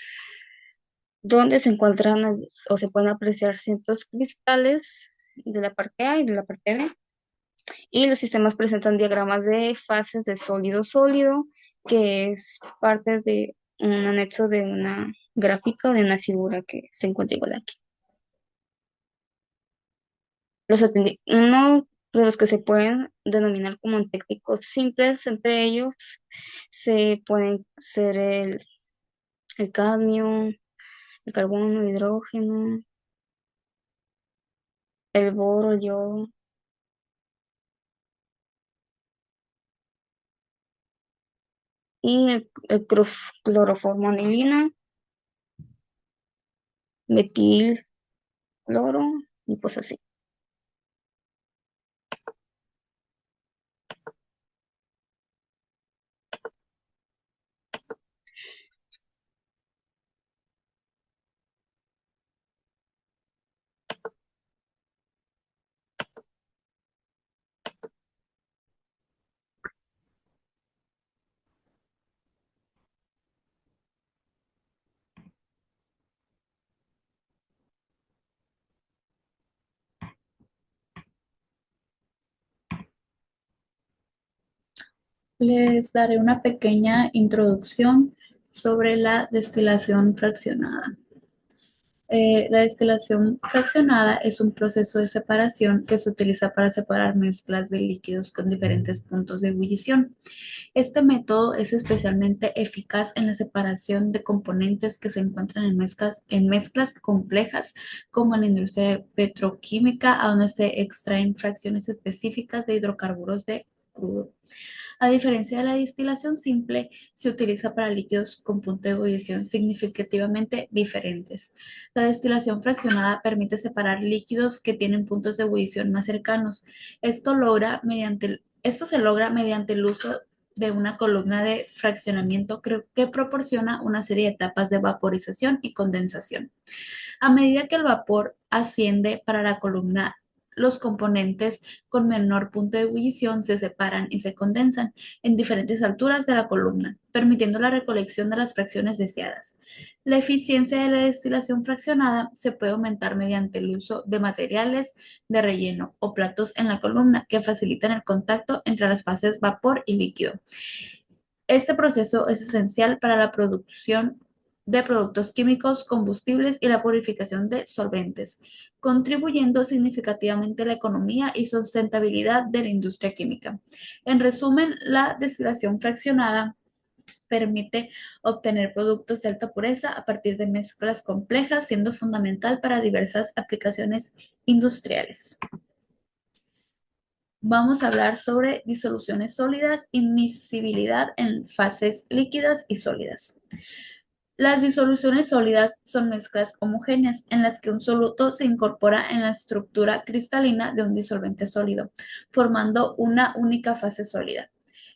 Speaker 2: donde se encuentran o se pueden apreciar ciertos cristales de la parte A y de la parte B. Y los sistemas presentan diagramas de fases de sólido-sólido, que es parte de un anexo de una gráfica o de una figura que se encuentra igual aquí. Uno de los que se pueden denominar como técnicos simples, entre ellos se pueden ser el cadmio, el carbono, el hidrógeno, el boro, el yodo y el cloroformoanilina, metil, cloro y pues así.
Speaker 3: Les daré una pequeña introducción sobre la destilación fraccionada. La destilación fraccionada es un proceso de separación que se utiliza para separar mezclas de líquidos con diferentes puntos de ebullición. Este método es especialmente eficaz en la separación de componentes que se encuentran en mezclas complejas, como en la industria petroquímica, a donde se extraen fracciones específicas de hidrocarburos de crudo. A diferencia de la destilación simple, se utiliza para líquidos con punto de ebullición significativamente diferentes. La destilación fraccionada permite separar líquidos que tienen puntos de ebullición más cercanos. Esto se logra mediante el uso de una columna de fraccionamiento que proporciona una serie de etapas de vaporización y condensación. A medida que el vapor asciende para la columna, los componentes con menor punto de ebullición se separan y se condensan en diferentes alturas de la columna, permitiendo la recolección de las fracciones deseadas. La eficiencia de la destilación fraccionada se puede aumentar mediante el uso de materiales de relleno o platos en la columna que facilitan el contacto entre las fases vapor y líquido. Este proceso es esencial para la producción de productos químicos, combustibles y la purificación de solventes, contribuyendo significativamente a la economía y sustentabilidad de la industria química. En resumen, la destilación fraccionada permite obtener productos de alta pureza a partir de mezclas complejas, siendo fundamental para diversas aplicaciones industriales. Vamos a hablar sobre disoluciones sólidas y miscibilidad en fases líquidas y sólidas. Las disoluciones sólidas son mezclas homogéneas en las que un soluto se incorpora en la estructura cristalina de un disolvente sólido, formando una única fase sólida.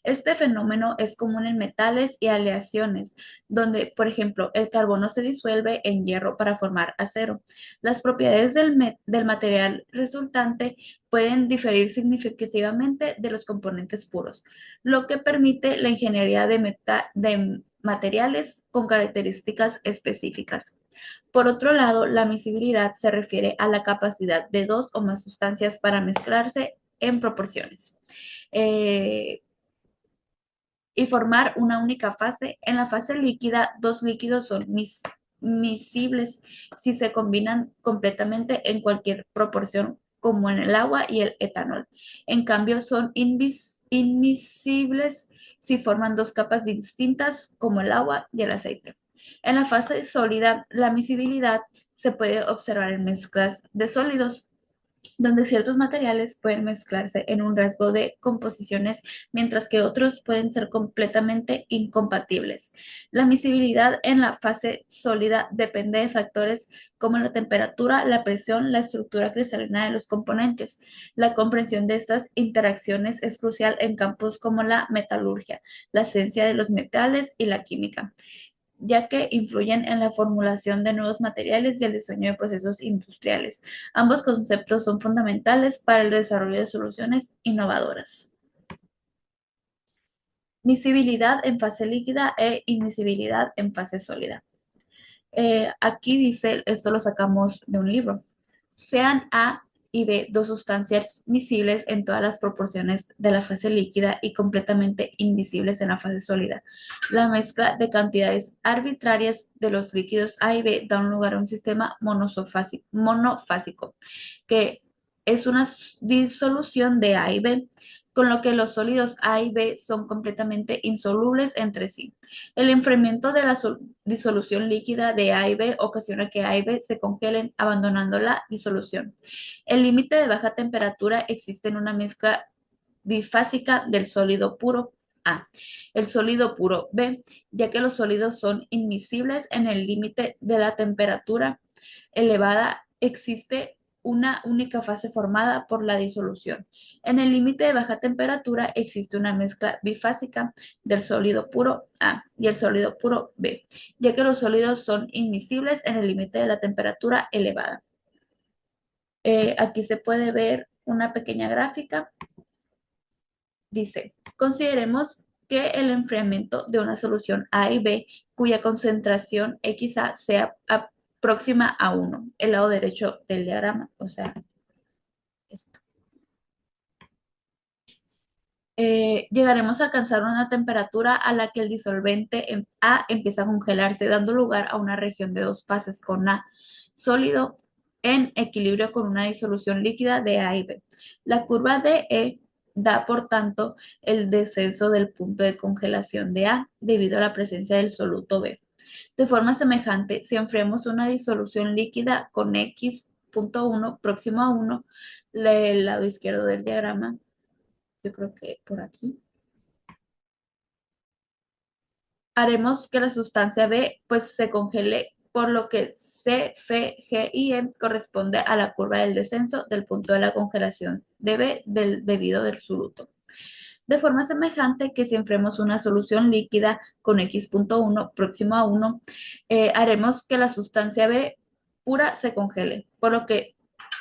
Speaker 3: Este fenómeno es común en metales y aleaciones, donde, por ejemplo, el carbono se disuelve en hierro para formar acero. Las propiedades del material resultante pueden diferir significativamente de los componentes puros, lo que permite la ingeniería de materiales con características específicas. Por otro lado, la miscibilidad se refiere a la capacidad de dos o más sustancias para mezclarse en proporciones. Y formar una única fase. En la fase líquida, dos líquidos son miscibles si se combinan completamente en cualquier proporción, como en el agua y el etanol. En cambio, son inmiscibles si forman dos capas distintas, como el agua y el aceite. En la fase sólida, la miscibilidad se puede observar en mezclas de sólidos, donde ciertos materiales pueden mezclarse en un rasgo de composiciones, mientras que otros pueden ser completamente incompatibles. La miscibilidad en la fase sólida depende de factores como la temperatura, la presión, la estructura cristalina de los componentes. La comprensión de estas interacciones es crucial en campos como la metalurgia, la ciencia de los metales y la química, ya que influyen en la formulación de nuevos materiales y el diseño de procesos industriales. Ambos conceptos son fundamentales para el desarrollo de soluciones innovadoras. Miscibilidad en fase líquida e inmiscibilidad en fase sólida. Aquí dice, esto lo sacamos de un libro, sean A y B dos sustancias miscibles en todas las proporciones de la fase líquida y completamente invisibles en la fase sólida. La mezcla de cantidades arbitrarias de los líquidos A y B da un lugar a un sistema monofásico, que es una disolución de A y B, con lo que los sólidos A y B son completamente insolubles entre sí. El enfriamiento de la disolución líquida de A y B ocasiona que A y B se congelen, abandonando la disolución. El límite de baja temperatura existe en una mezcla bifásica del sólido puro A, el sólido puro B, ya que los sólidos son inmiscibles en el límite de la temperatura elevada, existe una única fase formada por la disolución. En el límite de baja temperatura existe una mezcla bifásica del sólido puro A y el sólido puro B, ya que los sólidos son inmiscibles en el límite de la temperatura elevada. Aquí se puede ver una pequeña gráfica. Dice, consideremos que el enfriamiento de una solución A y B, cuya concentración XA sea próxima a 1, el lado derecho del diagrama, o sea, esto. Llegaremos a alcanzar una temperatura a la que el disolvente A empieza a congelarse, dando lugar a una región de dos fases con A sólido en equilibrio con una disolución líquida de A y B. La curva de E da, por tanto, el descenso del punto de congelación de A debido a la presencia del soluto B. De forma semejante, si enfriamos una disolución líquida con X.1 próximo a 1, el lado izquierdo del diagrama, yo creo que por aquí, haremos que la sustancia B pues se congele, por lo que C, F, G y E corresponde a la curva del descenso del punto de la congelación de B debido del soluto. De forma semejante que si enfriamos una solución líquida con X.1 próximo a 1, haremos que la sustancia B pura se congele, por lo que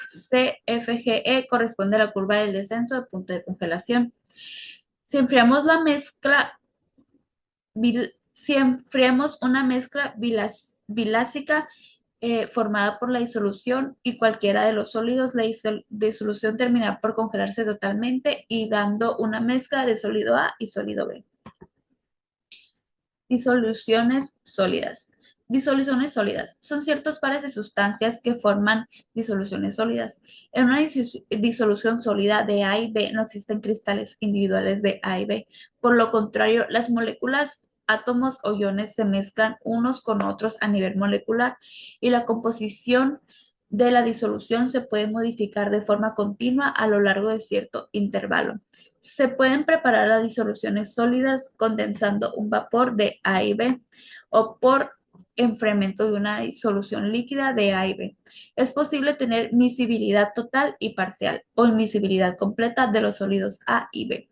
Speaker 3: CFGE corresponde a la curva del descenso del punto de congelación. Si enfriamos la mezcla si enfriamos una mezcla bilásica formada por la disolución y cualquiera de los sólidos, la disolución terminará por congelarse totalmente y dando una mezcla de sólido A y sólido B. Disoluciones sólidas. Disoluciones sólidas son ciertos pares de sustancias que forman disoluciones sólidas. En una disolución sólida de A y B no existen cristales individuales de A y B. Por lo contrario, las moléculas, átomos o iones se mezclan unos con otros a nivel molecular y la composición de la disolución se puede modificar de forma continua a lo largo de cierto intervalo. Se pueden preparar las disoluciones sólidas condensando un vapor de A y B o por enfriamiento de una disolución líquida de A y B. Es posible tener miscibilidad total y parcial o miscibilidad completa de los sólidos A y B.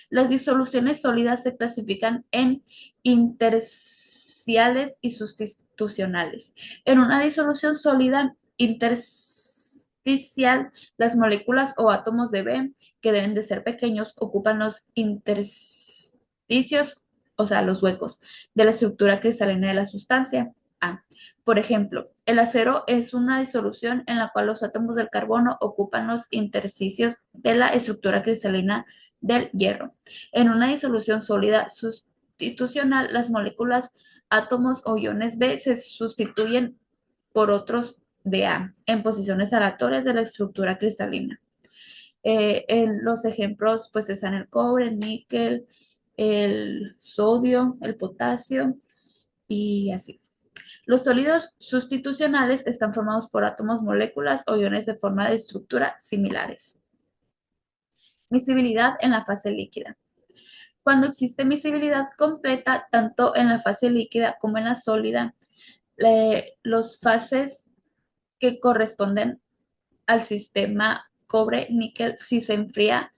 Speaker 3: Las disoluciones sólidas se clasifican en intersticiales y sustitucionales. En una disolución sólida intersticial, las moléculas o átomos de B, que deben de ser pequeños, ocupan los intersticios, o sea, los huecos, de la estructura cristalina de la sustancia A. Por ejemplo, el acero es una disolución en la cual los átomos del carbono ocupan los intersticios de la estructura cristalina del hierro. En una disolución sólida sustitucional, las moléculas, átomos o iones B se sustituyen por otros de A en posiciones aleatorias de la estructura cristalina. En los ejemplos pues están el cobre, el níquel, el sodio, el potasio y así. Los sólidos sustitucionales están formados por átomos, moléculas o iones de forma de estructura similares. Miscibilidad en la fase líquida. Cuando existe miscibilidad completa, tanto en la fase líquida como en la sólida, los fases que corresponden al sistema cobre-níquel, si se enfría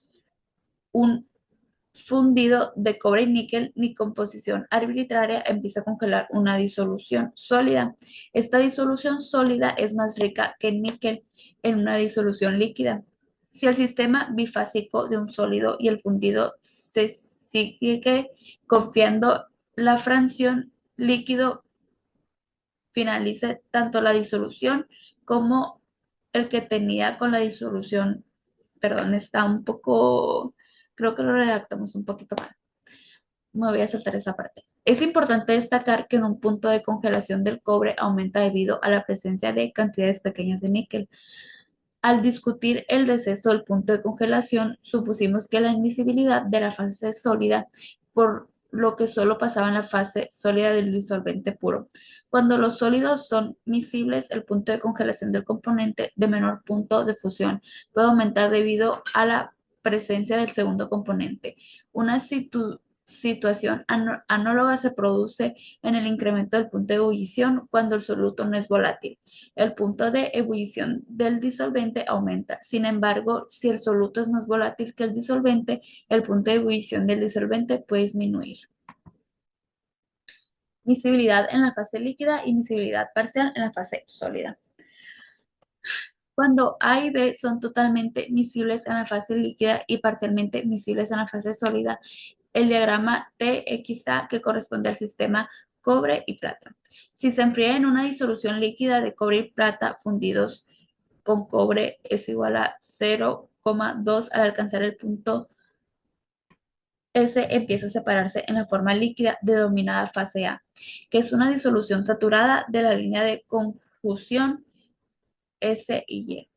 Speaker 3: un fundido de cobre y níquel, ni composición arbitraria empieza a congelar una disolución sólida. Esta disolución sólida es más rica que el níquel en una disolución líquida. Si el sistema bifásico de un sólido y el fundido se sigue confiando la fracción líquido finalice tanto la disolución como el que tenía con la disolución. Perdón, está un poco, creo que lo redactamos un poquito mal. Me voy a saltar esa parte. Es importante destacar que en un punto de congelación del cobre aumenta debido a la presencia de cantidades pequeñas de níquel. Al discutir el deceso del punto de congelación, supusimos que la invisibilidad de la fase sólida, por lo que solo pasaba en la fase sólida del disolvente puro. Cuando los sólidos son miscibles, el punto de congelación del componente de menor punto de fusión puede aumentar debido a la presencia del segundo componente. Una situación análoga se produce en el incremento del punto de ebullición cuando el soluto no es volátil. El punto de ebullición del disolvente aumenta. Sin embargo, si el soluto es más volátil que el disolvente, el punto de ebullición del disolvente puede disminuir. Miscibilidad en la fase líquida y miscibilidad parcial en la fase sólida. Cuando A y B son totalmente miscibles en la fase líquida y parcialmente miscibles en la fase sólida, el diagrama TXA que corresponde al sistema cobre y plata. Si se enfría en una disolución líquida de cobre y plata fundidos con cobre es igual a 0,2 al alcanzar el punto S empieza a separarse en la forma líquida denominada fase A, que es una disolución saturada de la línea de confusión S y Y.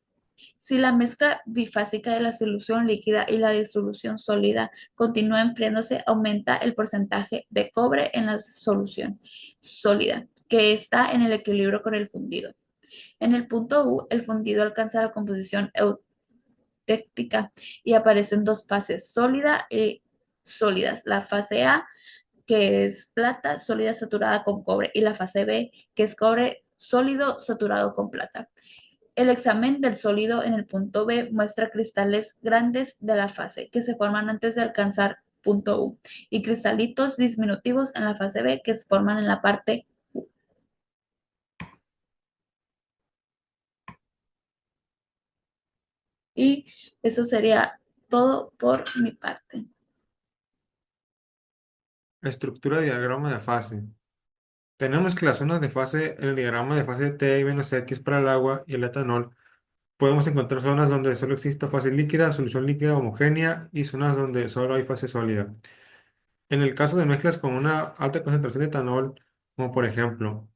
Speaker 3: Si la mezcla bifásica de la solución líquida y la disolución sólida continúa enfriándose, aumenta el porcentaje de cobre en la solución sólida, que está en el equilibrio con el fundido. En el punto U, el fundido alcanza la composición eutectica y aparecen dos fases, sólida y sólidas. La fase A, que es plata sólida saturada con cobre, y la fase B, que es cobre sólido saturado con plata. El examen del sólido en el punto B muestra cristales grandes de la fase que se forman antes de alcanzar punto U y cristalitos disminutivos en la fase B que se forman en la parte U. Y eso sería todo por mi parte.
Speaker 4: Estructura de diagrama de fase. Tenemos que las zonas de fase en el diagrama de fase T y menos X para el agua y el etanol. Podemos encontrar zonas donde solo existe fase líquida, solución líquida homogénea y zonas donde solo hay fase sólida. En el caso de mezclas con una alta concentración de etanol, como por ejemplo,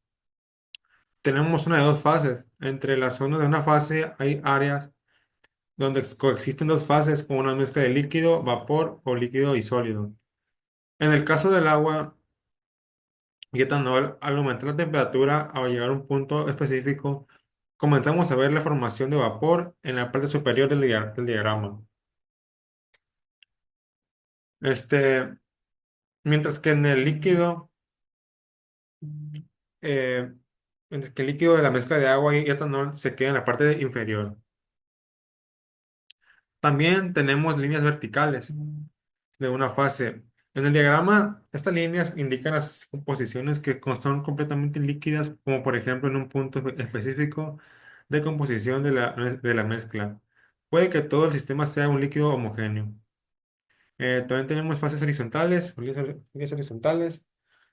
Speaker 4: tenemos una de dos fases. Entre las zonas de una fase hay áreas donde coexisten dos fases con una mezcla de líquido, vapor o líquido y sólido. En el caso del agua y etanol, al aumentar la temperatura o llegar a un punto específico, comenzamos a ver la formación de vapor en la parte superior del diagrama. Este, mientras que en el líquido, eh, mientras que el líquido de la mezcla de agua y etanol se queda en la parte inferior. También tenemos líneas verticales de una fase. En el diagrama, estas líneas indican las composiciones que son completamente líquidas, como por ejemplo en un punto específico de composición de la mezcla. Puede que todo el sistema sea un líquido homogéneo. También tenemos fases horizontales, líneas horizontales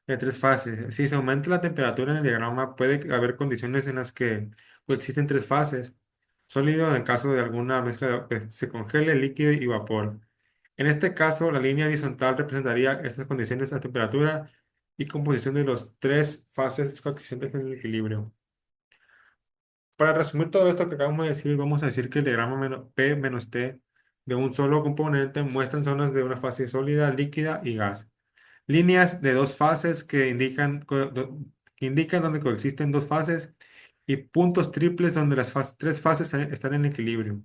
Speaker 4: de tres fases. Si se aumenta la temperatura en el diagrama, puede haber condiciones en las que coexisten tres fases. Sólido en el caso de alguna mezcla que se congele, líquido y vapor. En este caso, la línea horizontal representaría estas condiciones de temperatura y composición de las tres fases coexistentes en el equilibrio. Para resumir todo esto que acabamos de decir, vamos a decir que el diagrama P menos T de un solo componente muestran zonas de una fase sólida, líquida y gas. Líneas de dos fases que indican donde coexisten dos fases y puntos triples donde las tres fases están en equilibrio.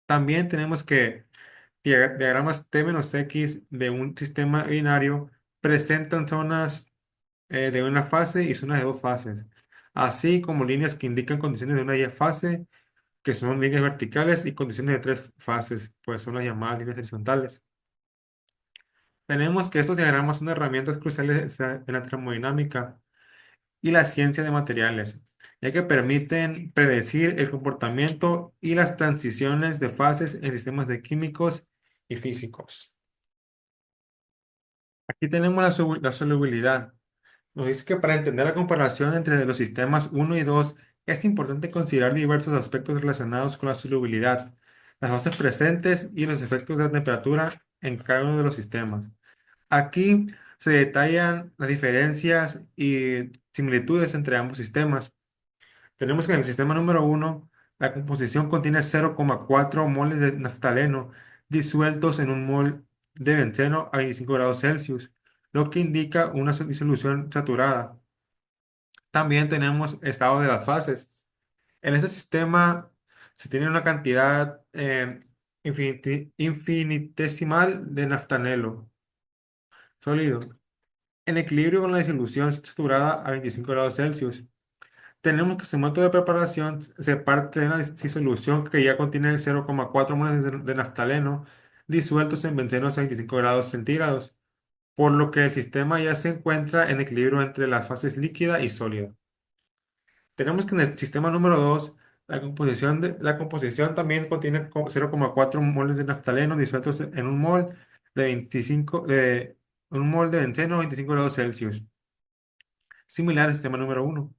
Speaker 4: También tenemos que diagramas T menos X de un sistema binario presentan zonas de una fase y zonas de dos fases, así como líneas que indican condiciones de una y fase, que son líneas verticales, y condiciones de tres fases, pues son las llamadas líneas horizontales. Tenemos que estos diagramas son herramientas cruciales en la termodinámica y la ciencia de materiales, ya que permiten predecir el comportamiento y las transiciones de fases en sistemas de químicos y físicos. Aquí tenemos la solubilidad. Nos dice que para entender la comparación entre los sistemas uno y 2 es importante considerar diversos aspectos relacionados con la solubilidad, las fases presentes y los efectos de la temperatura en cada uno de los sistemas. Aquí se detallan las diferencias y similitudes entre ambos sistemas. Tenemos que en el sistema número uno, la composición contiene 0,4 moles de naftaleno disueltos en un mol de benceno a 25 grados Celsius, lo que indica una disolución saturada. También tenemos estado de las fases. En este sistema se tiene una cantidad infinitesimal de naftaleno sólido, en equilibrio con la disolución saturada a 25 grados Celsius. Tenemos que su método de preparación se parte de una disolución que ya contiene 0,4 moles de naftaleno disueltos en bencenos a 25 grados centígrados, por lo que el sistema ya se encuentra en equilibrio entre las fases líquida y sólida. Tenemos que en el sistema número 2, la composición también contiene 0,4 moles de naftaleno disueltos en un mol de benceno a 25 grados Celsius, similar al sistema número 1.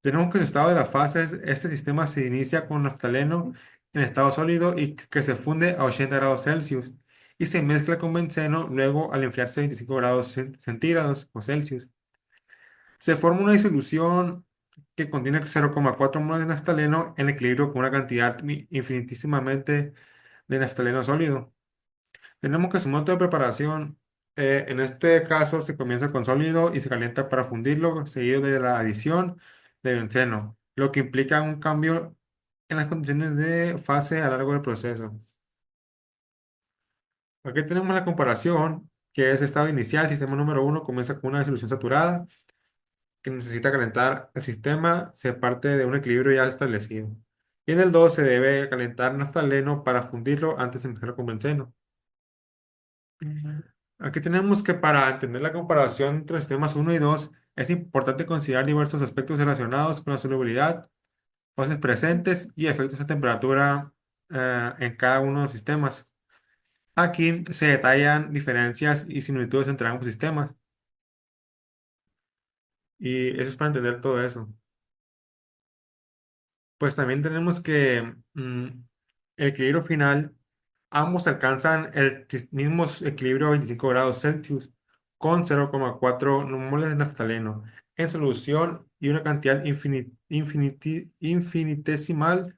Speaker 4: Tenemos que su estado de las fases, este sistema se inicia con naftaleno en estado sólido y que se funde a 80 grados Celsius y se mezcla con benceno luego al enfriarse a 25 grados centígrados o Celsius. Se forma una disolución que contiene 0,4 moles de naftaleno en equilibrio con una cantidad infinitísimamente de naftaleno sólido. Tenemos que su método de preparación, en este caso se comienza con sólido y se calienta para fundirlo, seguido de la adición de benceno, lo que implica un cambio en las condiciones de fase a lo largo del proceso. Aquí tenemos la comparación, que es estado inicial, sistema número uno comienza con una disolución saturada que necesita calentar el sistema, se parte de un equilibrio ya establecido. Y en el 2 se debe calentar naftaleno para fundirlo antes de mezclarlo con benceno. Aquí tenemos que para entender la comparación entre sistemas uno y 2 es importante considerar diversos aspectos relacionados con la solubilidad, fases presentes y efectos de temperatura en cada uno de los sistemas. Aquí se detallan diferencias y similitudes entre ambos sistemas. Y eso es para entender todo eso. Pues también tenemos que el equilibrio final, ambos alcanzan el mismo equilibrio a 25 grados Celsius con 0,4 moles de naftaleno en solución y una cantidad infinitesimal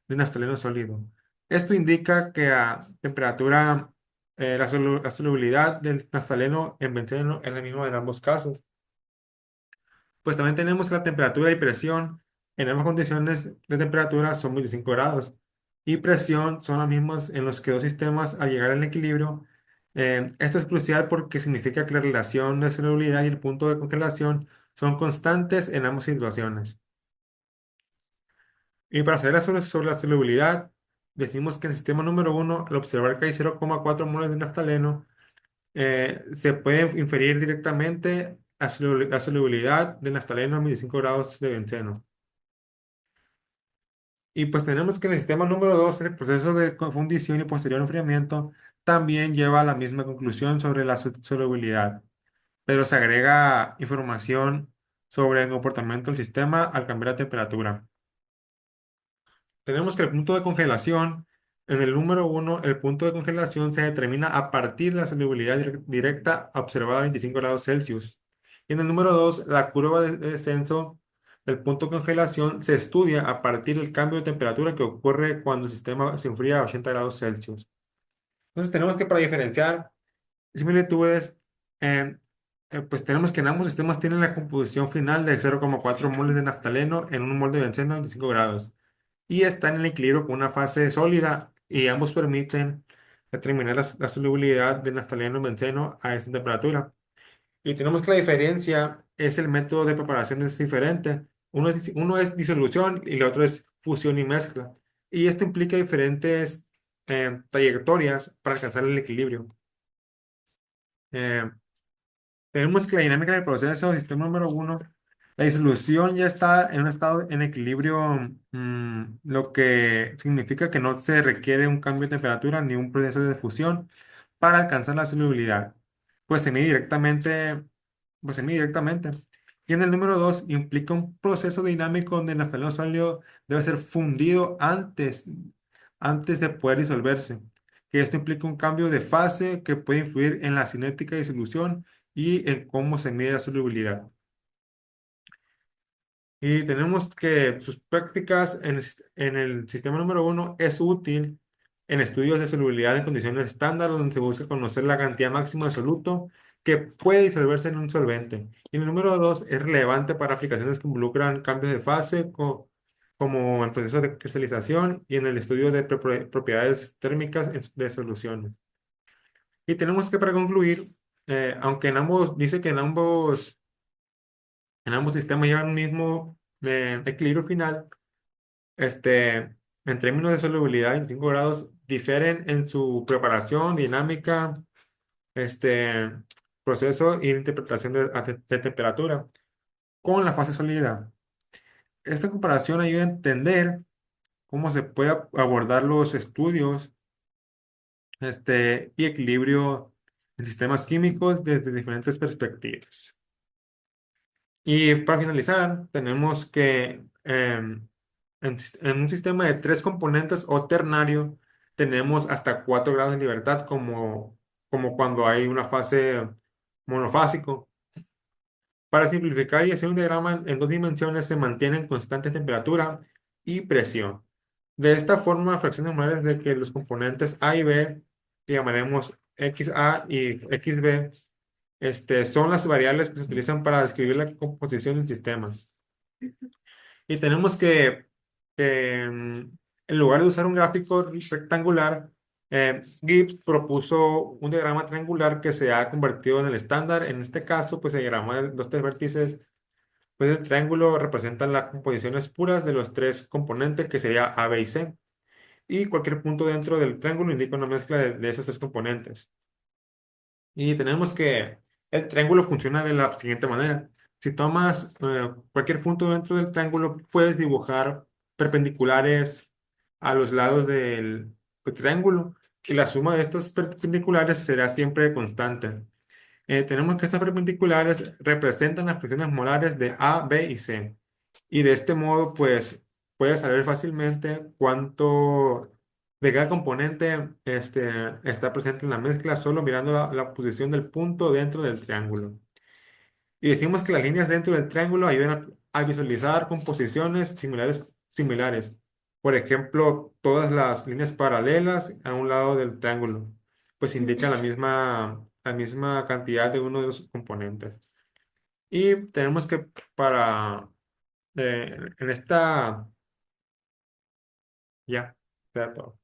Speaker 4: de naftaleno sólido. Esto indica que a temperatura, la solubilidad del naftaleno en benceno es la misma en ambos casos. Pues también tenemos que la temperatura y presión en ambas condiciones de temperatura son 25 grados y presión son las mismas en los que dos sistemas al llegar al equilibrio. Esto es crucial porque significa que la relación de solubilidad y el punto de congelación son constantes en ambas situaciones. Y para saber sobre la solubilidad, decimos que en el sistema número uno, al observar que hay 0,4 moles de naftaleno, se puede inferir directamente la solubilidad de naftaleno a 25 grados de benceno. Y pues tenemos que en el sistema número 2, el proceso de fundición y posterior enfriamiento también lleva a la misma conclusión sobre la solubilidad, pero se agrega información sobre el comportamiento del sistema al cambiar la temperatura. Tenemos que el punto de congelación, en el número uno, el punto de congelación se determina a partir de la solubilidad directa observada a 25 grados Celsius. Y en el número 2, la curva de descenso del punto de congelación se estudia a partir del cambio de temperatura que ocurre cuando el sistema se enfría a 80 grados Celsius. Entonces tenemos que para diferenciar similitudes, eh, pues tenemos que en ambos sistemas tienen la composición final de 0,4 moles de naftaleno en un mol de benceno a 25 grados y están en equilibrio con una fase sólida y ambos permiten determinar la solubilidad de naftaleno en benceno a esta temperatura. Y tenemos que la diferencia es el método de preparación es diferente. Uno es disolución y el otro es fusión y mezcla. Y esto implica diferentes trayectorias para alcanzar el equilibrio. Eh, Tenemos que la dinámica del proceso, sistema número uno, la disolución ya está en un estado en equilibrio, lo que significa que no se requiere un cambio de temperatura ni un proceso de fusión para alcanzar la solubilidad. Pues se mide directamente pues se mide directamente. Y en el número 2 implica un proceso dinámico donde el naftaleno sólido debe ser fundido antes de poder disolverse. Que esto implica un cambio de fase que puede influir en la cinética de disolución y en cómo se mide la solubilidad. Y tenemos que sus prácticas en el sistema número 1 es útil en estudios de solubilidad en condiciones estándar, donde se busca conocer la cantidad máxima de soluto que puede disolverse en un solvente. Y el número 2 es relevante para aplicaciones que involucran cambios de fase, como en procesos de cristalización y en el estudio de propiedades térmicas de soluciones. Y tenemos que, para concluir, aunque dice que en ambos sistemas llevan un mismo equilibrio final, en términos de solubilidad, 25 grados difieren en su preparación, dinámica, este, proceso y interpretación de temperatura con la fase sólida. Esta comparación ayuda a entender cómo se puede abordar los estudios y equilibrio en sistemas químicos desde diferentes perspectivas. Y para finalizar, tenemos que en un sistema de tres componentes o ternario, tenemos hasta 4 grados de libertad, como cuando hay una fase monofásico. Para simplificar y hacer un diagrama en 2 dimensiones, se mantiene en constante temperatura y presión. De esta forma, fracciones molares de que los componentes A y B, que llamaremos XA y XB, son las variables que se utilizan para describir la composición del sistema. Y tenemos en lugar de usar un gráfico rectangular, Gibbs propuso un diagrama triangular que se ha convertido en el estándar. En este caso, pues el diagrama de los tres vértices, pues el triángulo representa las composiciones puras de los tres componentes, que sería A, B y C. Y cualquier punto dentro del triángulo indica una mezcla de esos tres componentes. Y tenemos que el triángulo funciona de la siguiente manera. Si tomas cualquier punto dentro del triángulo, puedes dibujar perpendiculares a los lados del triángulo, y la suma de estos perpendiculares será siempre constante. Tenemos que estas perpendiculares representan las fracciones molares de A, B y C. Y de este modo, pues, puedes saber fácilmente cuánto de cada componente está presente en la mezcla, solo mirando la posición del punto dentro del triángulo. Y decimos que las líneas dentro del triángulo ayudan a visualizar composiciones similares. Por ejemplo, todas las líneas paralelas a un lado del triángulo, pues indican la misma cantidad de uno de los componentes. Y tenemos que en esta, ya, sea todo.